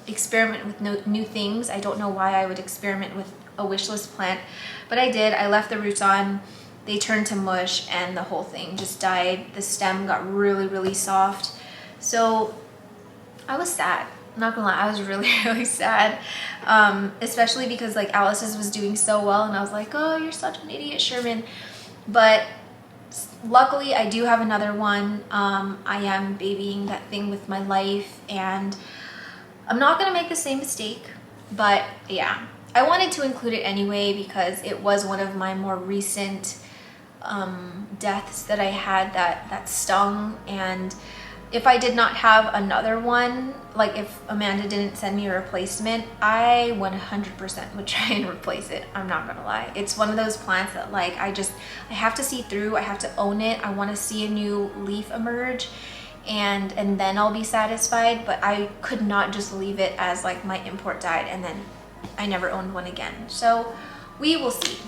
experiment with new things. I don't know why I would experiment with a wish list plant, but I did. I left the roots on, they turned to mush, and the whole thing just died. The stem got really, really soft. So I was sad. I'm not gonna lie, I was really, really sad. Especially because like Alice's was doing so well, and I was like, oh, you're such an idiot, Sherman. But luckily I do have another one. I am babying that thing with my life, and I'm not gonna make the same mistake, but yeah, I wanted to include it anyway because it was one of my more recent deaths that I had that stung. And if I did not have another one, like if Amanda didn't send me a replacement, I 100% would try and replace it. I'm not gonna lie. It's one of those plants that like I have to see through. I have to own it. I want to see a new leaf emerge, and then I'll be satisfied. But I could not just leave it as like my import died and then I never owned one again. So we will see.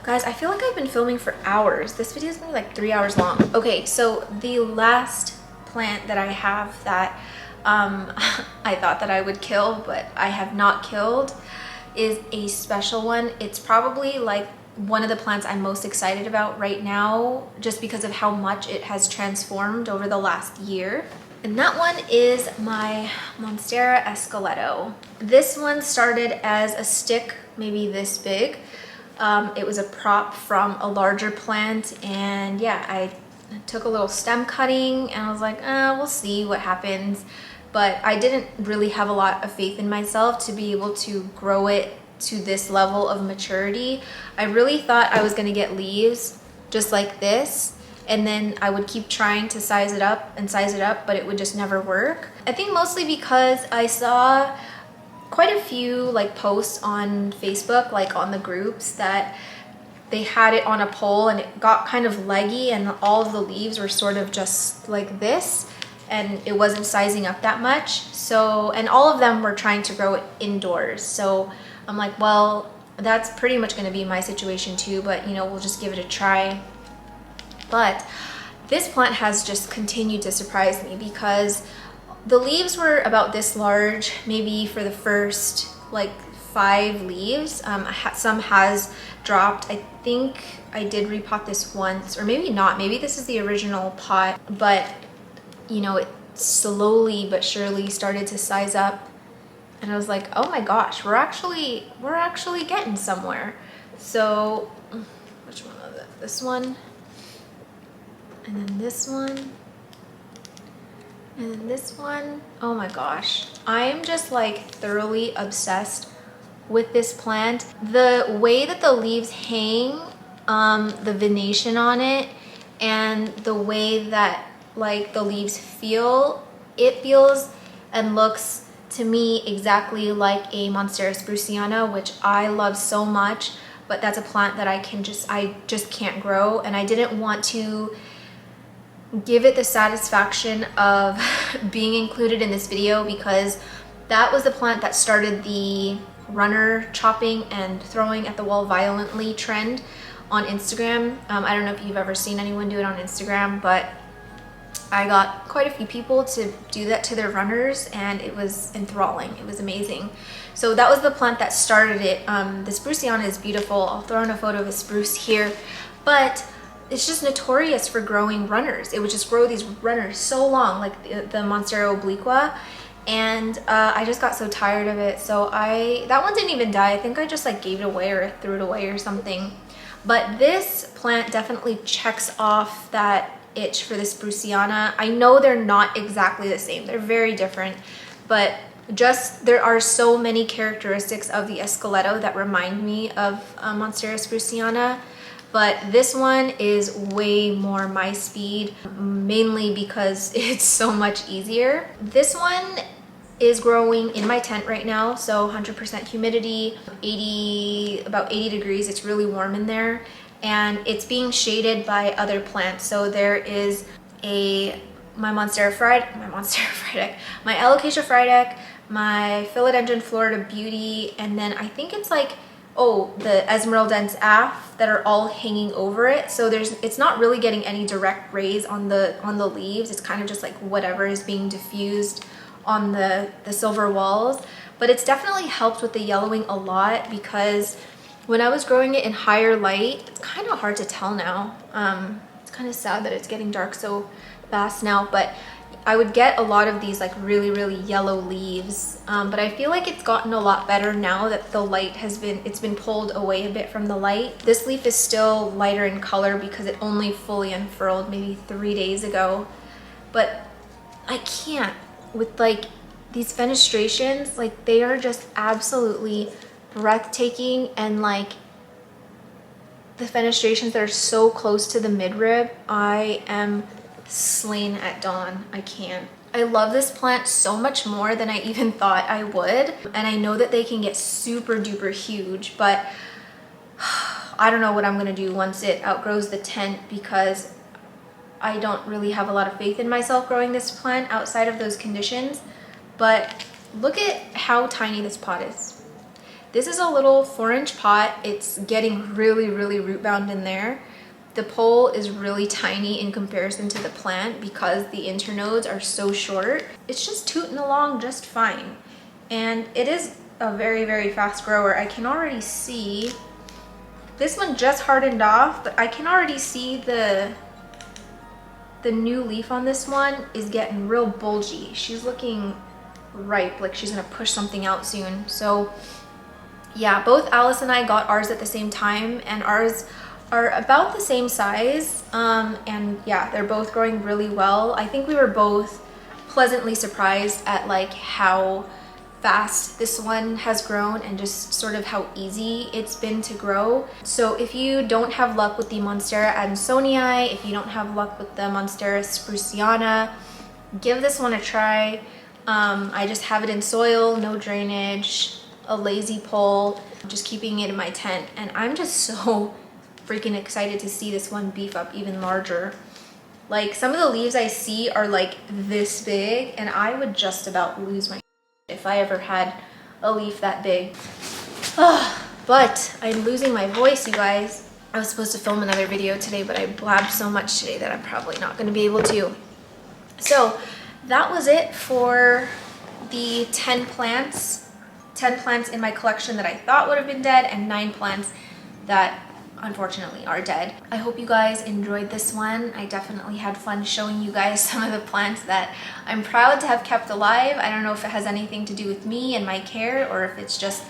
Guys, I feel like I've been filming for hours. This video is gonna be like 3 hours long. Okay, so the last plant that I have that I thought that I would kill, but I have not killed, is a special one. It's probably like one of the plants I'm most excited about right now, just because of how much it has transformed over the last year. And that one is my Monstera escaletto. This one started as a stick, maybe this big. It was a prop from a larger plant, and yeah, I took a little stem cutting and I was like, we'll see what happens. But I didn't really have a lot of faith in myself to be able to grow it to this level of maturity. I really thought I was gonna get leaves just like this, and then I would keep trying to size it up, but it would just never work. I think mostly because I saw quite a few like posts on Facebook, like on the groups, that they had it on a pole and it got kind of leggy and all of the leaves were sort of just like this, and it wasn't sizing up that much. So, and all of them were trying to grow it indoors. So I'm like, well, that's pretty much gonna be my situation too, but you know, we'll just give it a try. But this plant has just continued to surprise me because the leaves were about this large, maybe for the first like 5 leaves. Some has dropped. I think I did repot this once, or maybe not. Maybe this is the original pot, but you know, it slowly but surely started to size up, and I was like, oh my gosh, we're actually getting somewhere. So which one was it? This one, and then this one, and then this one. Oh my gosh, I'm just like thoroughly obsessed with this plant. The way that the leaves hang, the venation on it, and the way that like the leaves feel, it feels and looks to me exactly like a Monstera spruciana, which I love so much, but that's a plant that I just can't grow. And I didn't want to give it the satisfaction of being included in this video because that was the plant that started the runner chopping and throwing at the wall violently trend on Instagram. I don't know if you've ever seen anyone do it on Instagram, but I got quite a few people to do that to their runners, and it was enthralling. It was amazing. So that was the plant that started it. The Spruciana is beautiful. I'll throw in a photo of a spruce here, but it's just notorious for growing runners. It would just grow these runners so long, like the Monstera obliqua, and I just got so tired of it. So that one didn't even die. I think I just like gave it away or threw it away or something. But this plant definitely checks off that itch for the Spruciana. I know they're not exactly the same. They're very different, but just there are so many characteristics of the escaletto that remind me of Monstera Spruciana. But this one is way more my speed, mainly because it's so much easier. This one is growing in my tent right now, so 100% humidity, about 80 degrees. It's really warm in there, and it's being shaded by other plants. So there is my alocasia friedec, my philodendron Florida Beauty, and then I think it's like, oh, the Esmeraldense af that are all hanging over it. So it's not really getting any direct rays on the leaves. It's kind of just like whatever is being diffused on the silver walls. But it's definitely helped with the yellowing a lot, because when I was growing it in higher light, it's kind of hard to tell now. It's kind of sad that it's getting dark so fast now, but I would get a lot of these like really, really yellow leaves. But I feel like it's gotten a lot better now that the light it's been pulled away a bit from the light. This leaf is still lighter in color because it only fully unfurled maybe 3 days ago. But I can't, with like these fenestrations, like they are just absolutely breathtaking. And like the fenestrations that are so close to the midrib, I am slain at dawn. I can't. I love this plant so much more than I even thought I would. And I know that they can get super duper huge, but I don't know what I'm gonna do once it outgrows the tent, because I don't really have a lot of faith in myself growing this plant outside of those conditions. But look at how tiny this pot is. This is a little 4-inch pot. It's getting really, really root bound in there. The pole is really tiny in comparison to the plant because the internodes are so short. It's just tooting along just fine. And it is a very, very fast grower. I can already see, this one just hardened off, but I can already see the new leaf on this one is getting real bulgy. She's looking ripe, like she's gonna push something out soon. So yeah, both Alice and I got ours at the same time, and ours are about the same size, and yeah, they're both growing really well. I think we were both pleasantly surprised at like how fast this one has grown and just sort of how easy it's been to grow. So if you don't have luck with the Monstera adansonii, if you don't have luck with the Monstera spruciana, give this one a try. I just have it in soil, no drainage, a lazy pole, just keeping it in my tent, and I'm just so freaking excited to see this one beef up even larger. Like some of the leaves I see are like this big, and I would just about lose my if I ever had a leaf that big. But I'm losing my voice, you guys. I was supposed to film another video today, but I blabbed so much today that I'm probably not going to be able to. So that was it for the 10 plants in my collection that I thought would have been dead, and 9 plants that unfortunately are dead. I hope you guys enjoyed this one. I definitely had fun showing you guys some of the plants that I'm proud to have kept alive. I don't know if it has anything to do with me and my care, or if it's just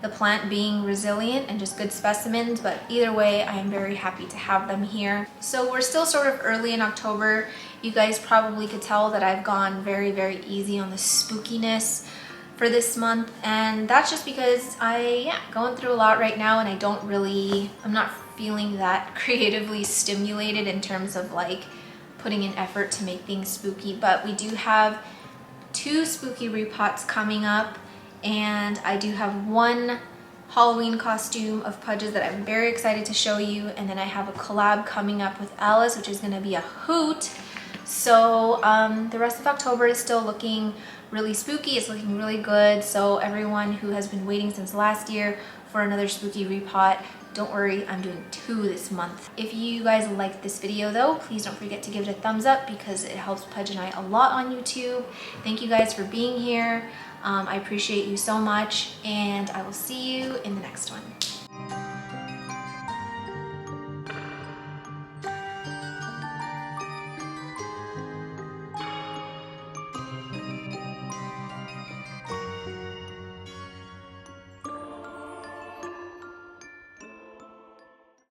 the plant being resilient and just good specimens, but either way, I am very happy to have them here. So we're still sort of early in October. You guys probably could tell that I've gone very, very easy on the spookiness for this month, and that's just because going through a lot right now, and I'm not feeling that creatively stimulated in terms of like putting in effort to make things spooky. But we do have 2 spooky repots coming up, and I do have 1 Halloween costume of Pudges that I'm very excited to show you, and then I have a collab coming up with Alice, which is going to be a hoot. So the rest of October is still looking really spooky. It's looking really good. So everyone who has been waiting since last year for another spooky repot, Don't worry, I'm doing 2 this month. If you guys liked this video though, please don't forget to give it a thumbs up because it helps Pudge and I a lot on YouTube. Thank you guys for being here. I appreciate you so much, and I will see you in the next one.